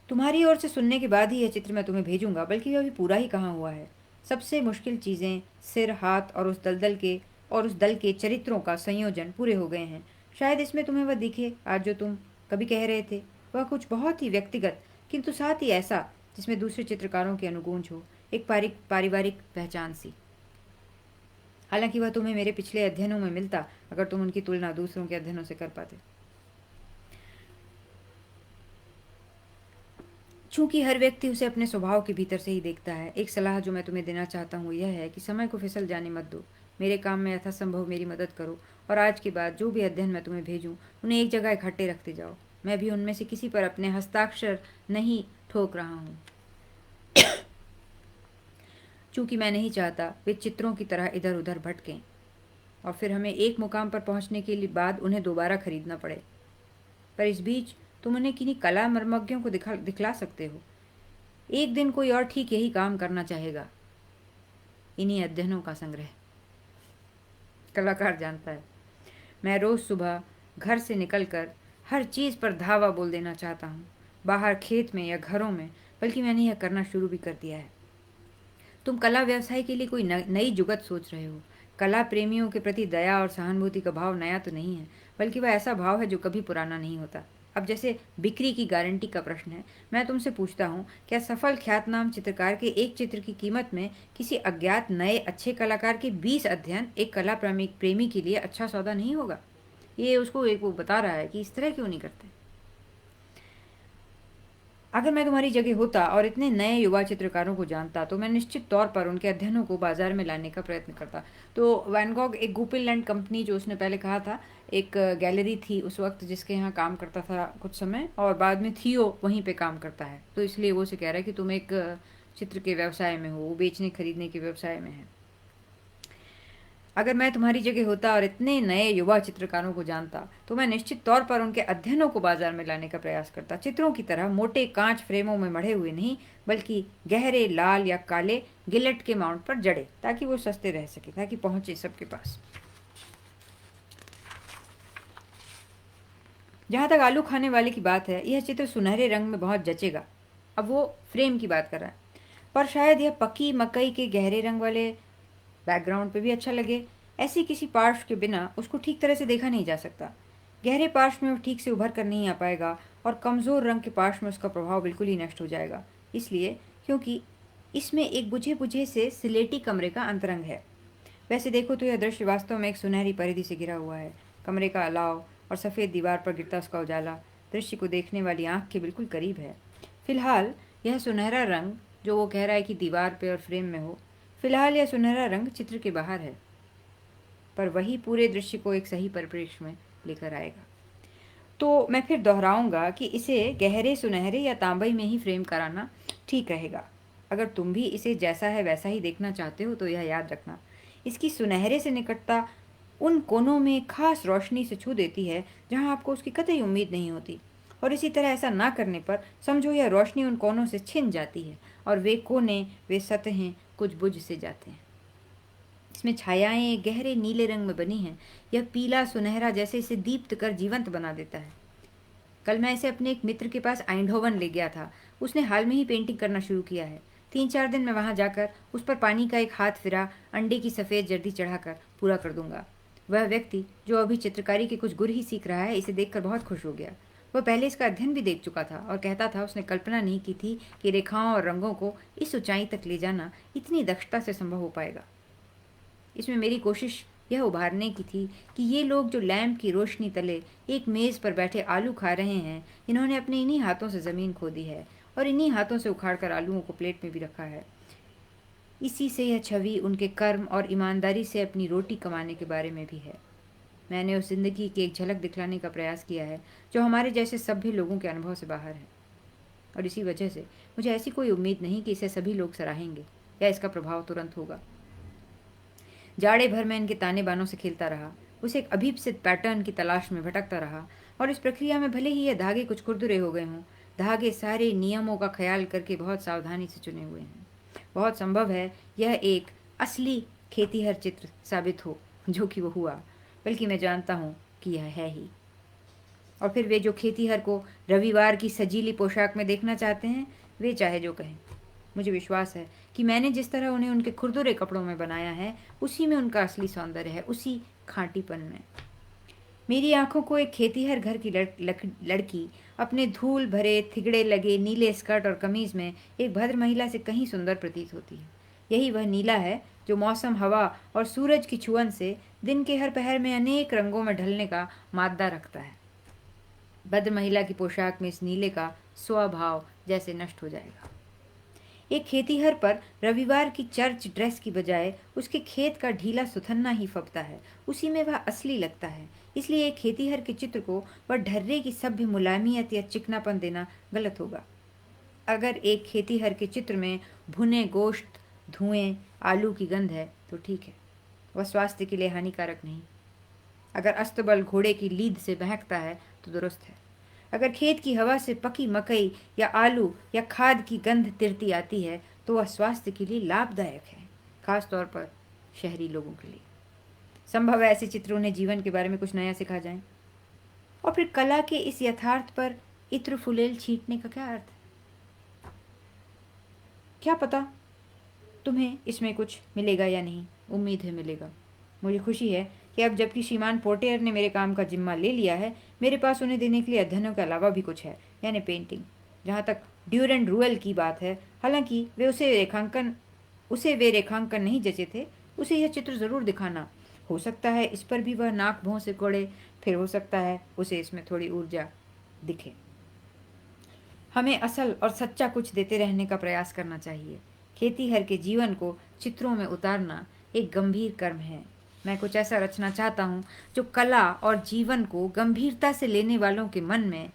तुम्हारी ओर से सुनने के बाद ही यह चित्र मैं तुम्हें भेजूंगा, बल्कि यह अभी पूरा ही कहाँ हुआ है। सबसे मुश्किल चीज़ें, सिर, हाथ और उस दल के चरित्रों का संयोजन पूरे हो गए हैं। शायद इसमें तुम्हें वह दिखे आज जो तुम कभी कह रहे थे, वह कुछ बहुत ही व्यक्तिगत, किंतु साथ ही ऐसा जिसमें दूसरे चित्रकारों की अनुगूंज हो, एक पारिवारिक पहचान सी। हालांकि वह तुम्हें मेरे पिछले अध्ययनों में मिलता अगर तुम उनकी तुलना दूसरों के अध्ययनों से कर पाते। चूंकि हर व्यक्ति उसे अपने स्वभाव के भीतर से ही देखता है, एक सलाह जो मैं तुम्हें देना चाहता हूँ यह है कि समय को फिसल जाने मत दो। मेरे काम में यथासंभव मेरी मदद करो, और आज के बाद जो भी अध्ययन मैं तुम्हें भेजूँ उन्हें एक जगह इकट्ठे रखते जाओ। मैं भी उनमें से किसी पर अपने हस्ताक्षर नहीं ठोक रहा हूँ, चूंकि मैं नहीं चाहता वे चित्रों की तरह इधर उधर भटकें और फिर हमें एक मुकाम पर पहुंचने के लिए बाद उन्हें दोबारा खरीदना पड़े। पर इस बीच तुम उन्हें किन्हीं कला मर्मज्ञों को दिखला सकते हो। एक दिन कोई और ठीक यही काम करना चाहेगा। इन्हीं अध्ययनों का संग्रह। कलाकार जानता है मैं रोज सुबह घर से निकलकर हर चीज पर धावा बोल देना चाहता हूँ, बाहर खेत में या घरों में, बल्कि मैंने यह करना शुरू भी कर दिया है। तुम कला व्यवसाय के लिए कोई नई जुगत सोच रहे हो। कला प्रेमियों के प्रति दया और सहानुभूति का भाव नया तो नहीं है, बल्कि वह ऐसा भाव है जो कभी पुराना नहीं होता। अब जैसे बिक्री की गारंटी का प्रश्न है, मैं तुमसे पूछता हूँ, क्या सफल ख्यातनाम चित्रकार के एक चित्र की कीमत में किसी अज्ञात नए अच्छे कलाकार के 20 अध्ययन एक कला प्रेमी के लिए अच्छा सौदा नहीं होगा? ये उसको एक वो बता रहा है कि इस तरह क्यों नहीं करते। अगर मैं तुम्हारी जगह होता और इतने नए युवा चित्रकारों को जानता तो मैं निश्चित तौर पर उनके अध्ययनों को बाजार में लाने का प्रयत्न करता। तो वैन गॉग एक गुपिलैंड कंपनी, जो उसने पहले कहा था, एक गैलरी थी उस वक्त जिसके यहाँ काम करता था कुछ समय, और बाद में थियो वहीं पे काम करता है। तो इसलिए वो उसे कह रहा है कि तुम एक चित्र के व्यवसाय में हो, वो बेचने खरीदने के व्यवसाय में है। अगर मैं तुम्हारी जगह होता और इतने नए युवा चित्रकारों को जानता तो मैं निश्चित तौर पर उनके अध्ययनों को बाजार में लाने का प्रयास करता। चित्रों की तरह मोटे कांच फ्रेमों में मढ़े हुए नहीं, बल्कि गहरे लाल या काले गिलेट के माउंट पर जड़े, ताकि वो सस्ते रह सके, ताकि पहुंचे सबके पास। जहां तक आलू खाने वाले की बात है, यह चित्र सुनहरे रंग में बहुत जचेगा। अब वो फ्रेम की बात कर रहा है, पर शायद यह पक्की मकई के गहरे रंग वाले बैकग्राउंड पे भी अच्छा लगे। ऐसी किसी पार्श्व के बिना उसको ठीक तरह से देखा नहीं जा सकता। गहरे पार्श्व में वो ठीक से उभर कर नहीं आ पाएगा, और कमज़ोर रंग के पार्श्व में उसका प्रभाव बिल्कुल ही नष्ट हो जाएगा। इसलिए क्योंकि इसमें एक बुझे बुझे से सिलेटी कमरे का अंतरंग है। वैसे देखो तो यह दृश्य वास्तव में एक सुनहरी परिधि से घिरा हुआ है। कमरे का अलाव और सफ़ेद दीवार पर गिरता उसका उजाला दृश्य को देखने वाली आंख के बिल्कुल करीब है। फिलहाल यह सुनहरा रंग, जो वो कह रहा है कि दीवार पे और फ्रेम में हो, फिलहाल यह सुनहरा रंग चित्र के बाहर है, पर वही पूरे दृश्य को एक सही परिप्रेक्ष्य में लेकर आएगा। तो मैं फिर दोहराऊंगा कि इसे गहरे सुनहरे या तांबई में ही फ्रेम कराना ठीक रहेगा। अगर तुम भी इसे जैसा है वैसा ही देखना चाहते हो तो यह याद रखना, इसकी सुनहरे से निकटता उन कोनों में खास रोशनी से छू देती है जहां आपको उसकी कतई उम्मीद नहीं होती, और इसी तरह ऐसा ना करने पर समझो यह रोशनी उन कोनों से छिन जाती है और वे कोने, वे सतहें कुछ बुझ से जाते हैं। इसमें छायाएं गहरे नीले रंग में बनी हैं। यह पीला सुनहरा जैसे इसे दीप्त कर जीवंत बना देता है। कल मैं इसे अपने एक मित्र के पास आइंडहोवन ले गया था। उसने हाल में ही पेंटिंग करना शुरू किया है। 3-4 दिन में वहां जाकर उस पर पानी का एक हाथ फिरा अंडे की सफ़ेद जर्दी चढ़ाकर पूरा कर दूंगा। वह व्यक्ति, जो अभी चित्रकारी के कुछ गुर ही सीख रहा है, इसे देखकर बहुत खुश हो गया। वह पहले इसका अध्ययन भी देख चुका था और कहता था उसने कल्पना नहीं की थी कि रेखाओं और रंगों को इस ऊंचाई तक ले जाना इतनी दक्षता से संभव हो पाएगा। इसमें मेरी कोशिश यह उभारने की थी कि ये लोग जो लैंप की रोशनी तले एक मेज़ पर बैठे आलू खा रहे हैं, इन्होंने अपने इन्हीं हाथों से ज़मीन खोदी है और इन्हीं हाथों से उखाड़ कर आलूओं को प्लेट में भी रखा है। इसी से यह छवि उनके कर्म और ईमानदारी से अपनी रोटी कमाने के बारे में भी है। मैंने उस जिंदगी की एक झलक दिखलाने का प्रयास किया है जो हमारे जैसे सभ्य लोगों के अनुभव से बाहर है, और इसी वजह से मुझे ऐसी कोई उम्मीद नहीं कि इसे सभी लोग सराहेंगे या इसका प्रभाव तुरंत होगा। जाड़े भर में इनके ताने बानों से खेलता रहा, उसे एक अभीप्सित पैटर्न की तलाश में भटकता रहा, और इस प्रक्रिया में भले ही यह धागे कुछ खुरदुरे हो गए हों, धागे सारे नियमों का ख्याल करके बहुत सावधानी से चुने हुए हैं। बहुत संभव है यह एक असली खेतीहर चित्र साबित हो, जो कि वो हुआ, बल्कि मैं जानता हूँ कि यह है ही। और फिर वे जो खेतीहर को रविवार की सजीली पोशाक में देखना चाहते हैं, वे चाहे जो कहें, मुझे विश्वास है कि मैंने जिस तरह उन्हें उनके खुरदुरे कपड़ों में बनाया है, उसी में उनका असली सौंदर्य है, उसी खांटीपन में। मेरी आंखों को एक खेतीहर घर की लड़की अपने धूल भरे थिगड़े लगे नीले स्कर्ट और कमीज में एक भद्र महिला से कहीं सुंदर प्रतीत होती है। यही वह नीला है जो मौसम, हवा और सूरज की छुअन से दिन के हर पहर में अनेक रंगों में ढलने का मादा रखता है। भद्र महिला की पोशाक में इस नीले का स्वभाव जैसे नष्ट हो जाएगा। एक खेतीहर पर रविवार की चर्च ड्रेस की बजाय उसके खेत का ढीला सुथन्ना ही फबता है, उसी में वह असली लगता है। इसलिए एक खेतीहर के चित्र को वह ढर्रे की सभ्य मुलायमियत या चिकनापन देना गलत होगा। अगर एक खेतीहर के चित्र में भुने गोश्त, धुएं, आलू की गंध है तो ठीक है, वह स्वास्थ्य के लिए हानिकारक नहीं। अगर अस्तबल घोड़े की लीद से बहकता है तो दुरुस्त है। अगर खेत की हवा से पकी मकई या आलू या खाद की गंध तिरती आती है तो वह स्वास्थ्य के लिए लाभदायक है, खास तौर पर शहरी लोगों के लिए। संभव है ऐसे चित्र उन्हें जीवन के बारे में कुछ नया सिखा जाएं। और फिर कला के इस यथार्थ पर इत्र फुलेल छींटने का क्या अर्थ? क्या पता तुम्हें इसमें कुछ मिलेगा या नहीं, उम्मीद है मिलेगा। मुझे खुशी है कि अब जबकि श्रीमान पोर्टियर ने मेरे काम का जिम्मा ले लिया है, मेरे पास उन्हें देने के लिए अध्ययनों के अलावा भी कुछ है, यानी पेंटिंग। जहाँ तक ड्यूरेंड रूएल की बात है, हालांकि उसे वे रेखांकन नहीं जचे थे, उसे यह चित्र ज़रूर दिखाना। हो सकता है इस पर भी वह नाक भौं से कोड़े, फिर हो सकता है उसे इसमें थोड़ी ऊर्जा दिखे। हमें असल और सच्चा कुछ देते रहने का प्रयास करना चाहिए। खेती हर के जीवन को चित्रों में उतारना एक गंभीर कर्म है। मैं कुछ ऐसा रचना चाहता हूँ जो कला और जीवन को गंभीरता से लेने वालों के मन में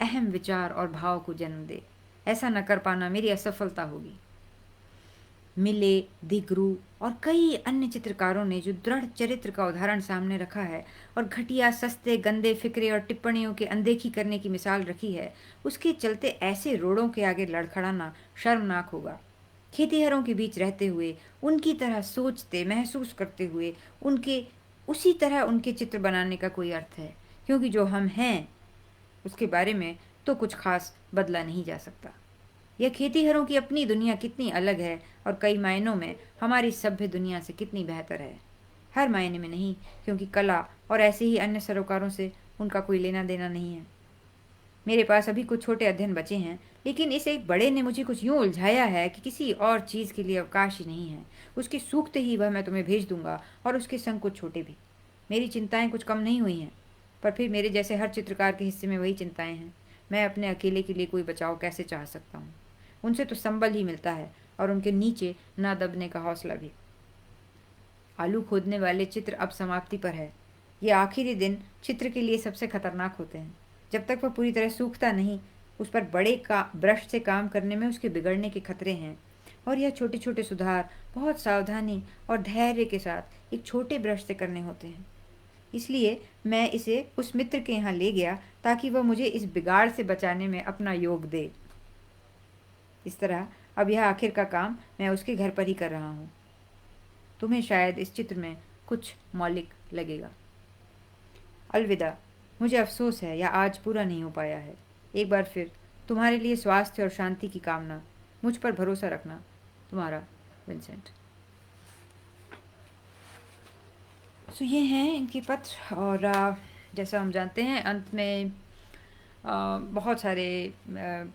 अहम विचार और भाव को जन्म दे। ऐसा न कर पाना मेरी असफलता होगी। मिले, दिगरू और कई अन्य चित्रकारों ने जो दृढ़ चरित्र का उदाहरण सामने रखा है और घटिया, सस्ते, गंदे फिक्रे और टिप्पणियों के अनदेखी करने की मिसाल रखी है, उसके चलते ऐसे रोड़ों के आगे लड़खड़ाना शर्मनाक होगा। खेतीहरों के बीच रहते हुए, उनकी तरह सोचते, महसूस करते हुए, उसी तरह उनके चित्र बनाने का कोई अर्थ है, क्योंकि जो हम हैं उसके बारे में तो कुछ खास बदला नहीं जा सकता। यह खेतीहरों की अपनी दुनिया कितनी अलग है और कई मायनों में हमारी सभ्य दुनिया से कितनी बेहतर है। हर मायने में नहीं, क्योंकि कला और ऐसे ही अन्य सरोकारों से उनका कोई लेना देना नहीं है। मेरे पास अभी कुछ छोटे अध्ययन बचे हैं, लेकिन इस एक बड़े ने मुझे कुछ यूं उलझाया है कि किसी और चीज़ के लिए अवकाश ही नहीं है। उसके सूखते ही वह मैं तुम्हें भेज दूंगा, और उसके संग कुछ छोटे भी। मेरी चिंताएं कुछ कम नहीं हुई हैं, पर फिर मेरे जैसे हर चित्रकार के हिस्से में वही चिंताएं हैं। मैं अपने अकेले के लिए कोई बचाव कैसे चाह सकता हूँ? उनसे तो संबल ही मिलता है, और उनके नीचे ना दबने का हौसला भी। आलू खोदने वाले चित्र अब समाप्ति पर है। ये आखिरी दिन चित्र के लिए सबसे खतरनाक होते हैं। जब तक वह पूरी तरह सूखता नहीं, उस पर बड़े का ब्रश से काम करने में उसके बिगड़ने के खतरे हैं, और यह छोटे छोटे सुधार बहुत सावधानी और धैर्य के साथ एक छोटे ब्रश से करने होते हैं। इसलिए मैं इसे उस मित्र के यहाँ ले गया ताकि वह मुझे इस बिगाड़ से बचाने में अपना योग दे। इस तरह अब यह आखिर का काम मैं उसके घर पर ही कर रहा हूँ। तुम्हें शायद इस चित्र में कुछ मौलिक लगेगा। अलविदा। मुझे अफसोस है यह आज पूरा नहीं हो पाया है। एक बार फिर तुम्हारे लिए स्वास्थ्य और शांति की कामना। मुझ पर भरोसा रखना। तुम्हारा विंसेंट। सो ये हैं इनके पत्र, और जैसा हम जानते हैं अंत में बहुत सारे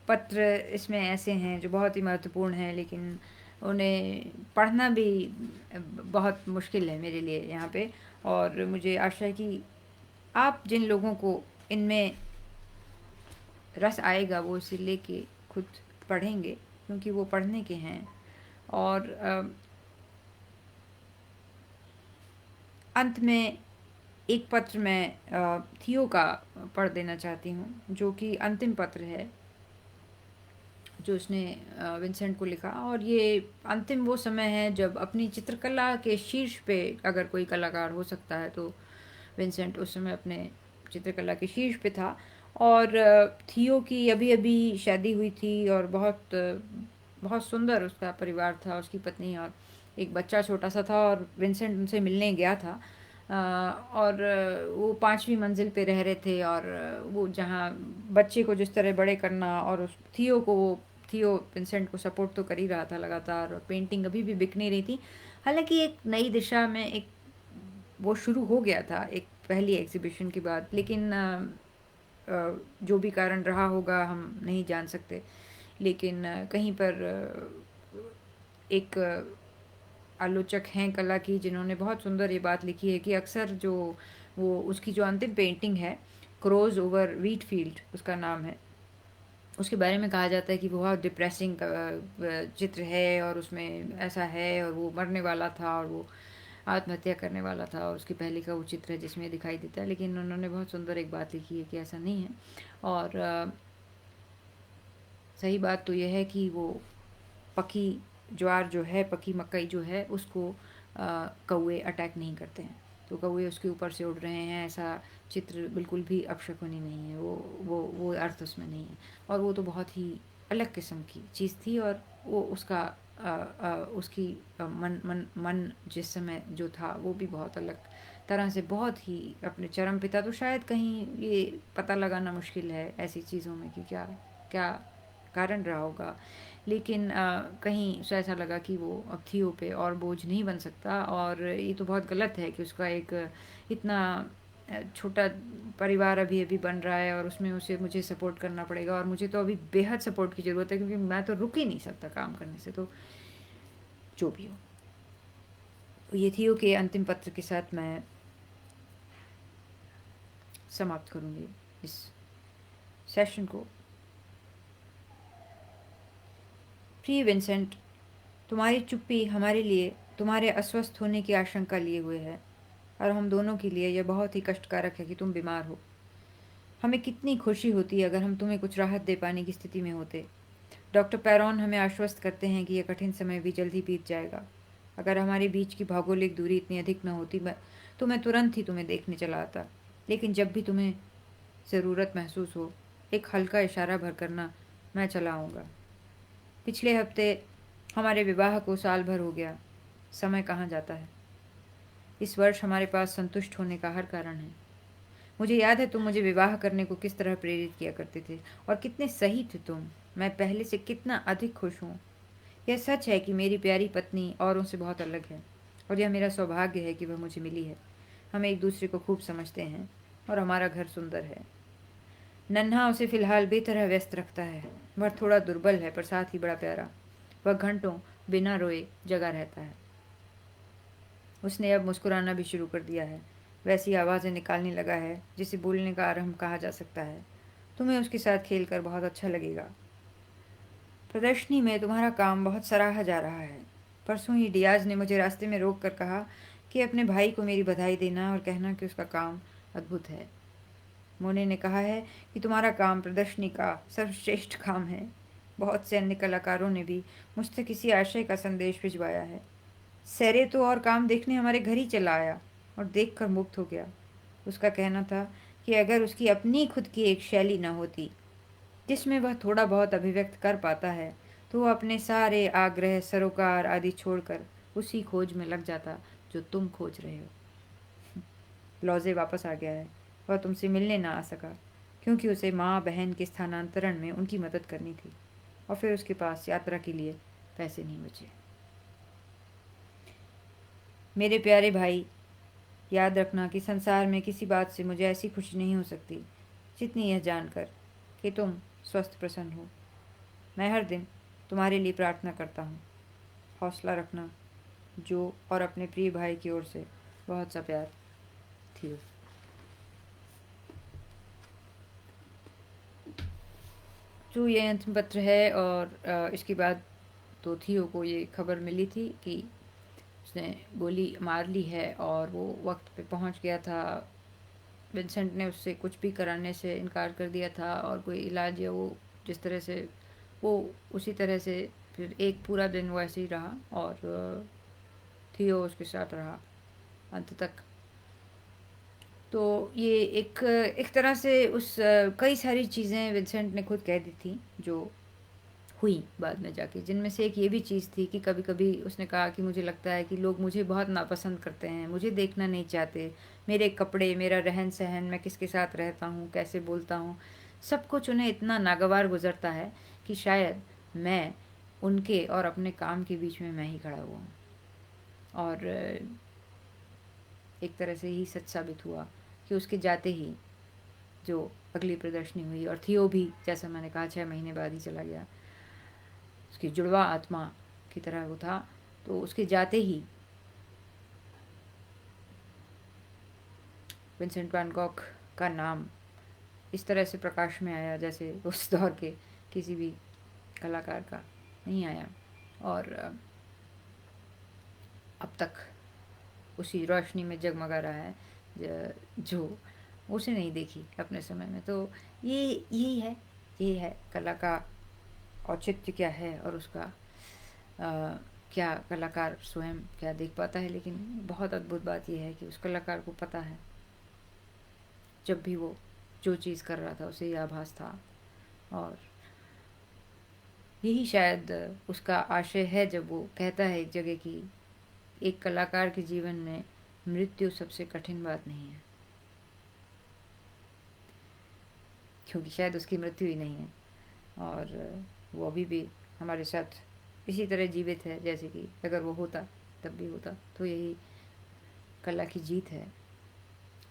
पत्र इसमें ऐसे हैं जो बहुत ही महत्वपूर्ण हैं, लेकिन उन्हें पढ़ना भी बहुत मुश्किल है मेरे लिए यहाँ पे। और मुझे आशा है कि आप जिन लोगों को इनमें रस आएगा वो इसे लेके खुद पढ़ेंगे, क्योंकि वो पढ़ने के हैं। और अंत में एक पत्र मैं थियो का पढ़ देना चाहती हूँ, जो कि अंतिम पत्र है जो उसने विंसेंट को लिखा। और ये अंतिम वो समय है जब अपनी चित्रकला के शीर्ष पे अगर कोई कलाकार हो सकता है तो विंसेंट उस समय अपने चित्रकला के शीर्ष पे था। और थियो की अभी अभी शादी हुई थी, और बहुत सुंदर उसका परिवार था, उसकी पत्नी और एक बच्चा छोटा सा था। और विंसेंट उनसे मिलने गया था, और वो 5वीं मंजिल पे रह रहे थे। और वो जहाँ बच्चे को जिस तरह बड़े करना, और उस थियो विंसेंट को सपोर्ट तो कर ही रहा था लगातार, और पेंटिंग अभी भी बिक नहीं रही थी। हालांकि एक नई दिशा में एक वो शुरू हो गया था एक पहली एग्जीबिशन के बाद, लेकिन जो भी कारण रहा होगा हम नहीं जान सकते। लेकिन कहीं पर एक आलोचक हैं कला की जिन्होंने बहुत सुंदर ये बात लिखी है कि अक्सर जो वो उसकी जो अंतिम पेंटिंग है, क्रोज ओवर वीट फील्ड उसका नाम है, उसके बारे में कहा जाता है कि वो बहुत डिप्रेसिंग चित्र है, और उसमें ऐसा है, और वो मरने वाला था और वो आत्महत्या करने वाला था, और उसकी पहले का वो चित्र है जिसमें दिखाई देता है। लेकिन उन्होंने बहुत सुंदर एक बात लिखी है कि ऐसा नहीं है। और सही बात तो यह है कि वो पकी ज्वार जो है, पकी मकई जो है, उसको कौवे अटैक नहीं करते हैं। तो कौवे उसके ऊपर से उड़ रहे हैं, ऐसा चित्र बिल्कुल भी अपशकुनी नहीं है। वो अर्थ उसमें नहीं है। और वो तो बहुत ही अलग किस्म की चीज़ थी। और वो उसका उसकी मन मन मन जिस समय जो था वो भी बहुत अलग तरह से, बहुत ही अपने चरम पिता। तो शायद कहीं ये पता लगाना मुश्किल है ऐसी चीज़ों में कि क्या क्या कारण रहा होगा। लेकिन कहीं उसे ऐसा लगा कि वो अब थियो पे और बोझ नहीं बन सकता। और ये तो बहुत गलत है कि उसका एक इतना छोटा परिवार अभी अभी बन रहा है और उसमें उसे मुझे सपोर्ट करना पड़ेगा। और मुझे तो अभी बेहद सपोर्ट की ज़रूरत है, क्योंकि मैं तो रुक ही नहीं सकता काम करने से। तो जो भी हो, ये थियो के अंतिम पत्र के साथ मैं समाप्त करूँगी इस सेशन को। प्रिय विंसेंट, तुम्हारी चुप्पी हमारे लिए तुम्हारे अस्वस्थ होने की आशंका लिए हुए है, और हम दोनों के लिए यह बहुत ही कष्टकारक है कि तुम बीमार हो। हमें कितनी खुशी होती अगर हम तुम्हें कुछ राहत दे पाने की स्थिति में होते। डॉक्टर पैरॉन हमें आश्वस्त करते हैं कि यह कठिन समय भी जल्द ही बीत जाएगा। अगर हमारे बीच की भौगोलिक दूरी इतनी अधिक न होती तो मैं तुरंत ही तुम्हें देखने चला आता। लेकिन जब भी तुम्हें ज़रूरत महसूस हो, एक हल्का इशारा भर करना, मैं चला आऊँगा। पिछले हफ्ते हमारे विवाह को साल भर हो गया। समय कहाँ जाता है। इस वर्ष हमारे पास संतुष्ट होने का हर कारण है। मुझे याद है तुम मुझे विवाह करने को किस तरह प्रेरित किया करते थे, और कितने सही थे तुम। मैं पहले से कितना अधिक खुश हूँ। यह सच है कि मेरी प्यारी पत्नी औरों से बहुत अलग है, और यह मेरा सौभाग्य है कि वह मुझे मिली है। हम एक दूसरे को खूब समझते हैं, और हमारा घर सुंदर है। नन्हा उसे फिलहाल बेतरह व्यस्त रखता है। वह थोड़ा दुर्बल है, पर साथ ही बड़ा प्यारा। वह घंटों बिना रोए जगा रहता है। उसने अब मुस्कुराना भी शुरू कर दिया है। वैसी आवाज़ें निकालने लगा है जिसे बोलने का आरंभ कहा जा सकता है। तुम्हें उसके साथ खेलकर बहुत अच्छा लगेगा। प्रदर्शनी में तुम्हारा काम बहुत सराहा जा रहा है। परसों ही डियाज ने मुझे रास्ते में रोक कर कहा कि अपने भाई को मेरी बधाई देना और कहना कि उसका काम अद्भुत है। मोने ने कहा है कि तुम्हारा काम प्रदर्शनी का सर्वश्रेष्ठ काम है। बहुत से अन्य कलाकारों ने भी मुझ तक इसी आशय का संदेश भिजवाया है। सैरे तो और काम देखने हमारे घर ही चला आया और देखकर मुग्ध हो गया। उसका कहना था कि अगर उसकी अपनी खुद की एक शैली न होती जिसमें वह थोड़ा बहुत अभिव्यक्त कर पाता है, तो वह अपने सारे आग्रह सरोकार आदि छोड़कर उसी खोज में लग जाता जो तुम खोज रहे हो। लॉजे वापस आ गया है। वह तुमसे मिलने ना आ सका क्योंकि उसे माँ बहन के स्थानांतरण में उनकी मदद करनी थी, और फिर उसके पास यात्रा के लिए पैसे नहीं बचे। मेरे प्यारे भाई, याद रखना कि संसार में किसी बात से मुझे ऐसी खुशी नहीं हो सकती जितनी यह जानकर कि तुम स्वस्थ प्रसन्न हो। मैं हर दिन तुम्हारे लिए प्रार्थना करता हूँ। हौसला रखना। जो और अपने प्रिय भाई की ओर से बहुत सा प्यार। थियो। तो ये अंतिम पत्र है। और इसके बाद तो थियो को ये खबर मिली थी कि उसने गोली मार ली है, और वो वक्त पे पहुंच गया था। विंसेंट ने उससे कुछ भी कराने से इनकार कर दिया था, और कोई इलाज या वो जिस तरह से वो उसी तरह से फिर एक पूरा दिन वो ऐसे ही रहा, और थियो उसके साथ रहा अंत तक। तो ये एक तरह से उस कई सारी चीज़ें विंसेंट ने खुद कह दी थी जो हुई बाद में जाके, जिनमें से एक ये भी चीज़ थी कि कभी कभी उसने कहा कि मुझे लगता है कि लोग मुझे बहुत नापसंद करते हैं, मुझे देखना नहीं चाहते। मेरे कपड़े, मेरा रहन सहन, मैं किसके साथ रहता हूँ, कैसे बोलता हूँ, सब कुछ उन्हें इतना नागवार गुजरता है कि शायद मैं उनके और अपने काम के बीच में मैं ही खड़ा हुआ हूँ। और एक तरह से ही सच साबित हुआ कि उसके जाते ही जो अगली प्रदर्शनी हुई, और थियो भी जैसा मैंने कहा 6 महीने बाद ही चला गया, उसकी जुड़वा आत्मा की तरह वो था। तो उसके जाते ही विंसेंट वैन गॉग का नाम इस तरह से प्रकाश में आया जैसे उस दौर के किसी भी कलाकार का नहीं आया। और अब तक उसी रोशनी में जगमगा रहा है जो उसे नहीं देखी अपने समय में। तो ये यही है, ये है कला का औचित्य क्या है, और उसका क्या कलाकार स्वयं क्या देख पाता है, लेकिन बहुत अद्भुत बात यह है कि उस कलाकार को पता है जब भी वो जो चीज़ कर रहा था उसे ये आभास था। और यही शायद उसका आशय है जब वो कहता है एक जगह कि एक कलाकार के जीवन में मृत्यु सबसे कठिन बात नहीं है, क्योंकि शायद उसकी मृत्यु ही नहीं है और वो अभी भी हमारे साथ इसी तरह जीवित है जैसे कि अगर वो होता तब भी होता। तो यही कला की जीत है,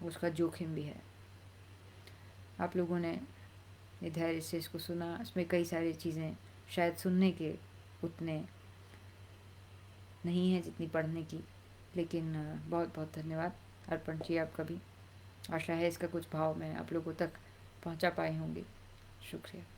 उसका जोखिम भी है। आप लोगों ने ये धैर्य से इसको सुना। इसमें कई सारी चीज़ें शायद सुनने के उतने नहीं है जितनी पढ़ने की, लेकिन बहुत बहुत धन्यवाद अर्पण जी आपका भी। आशा है इसका कुछ भाव मैं आप लोगों तक पहुंचा पाई होंगी। शुक्रिया।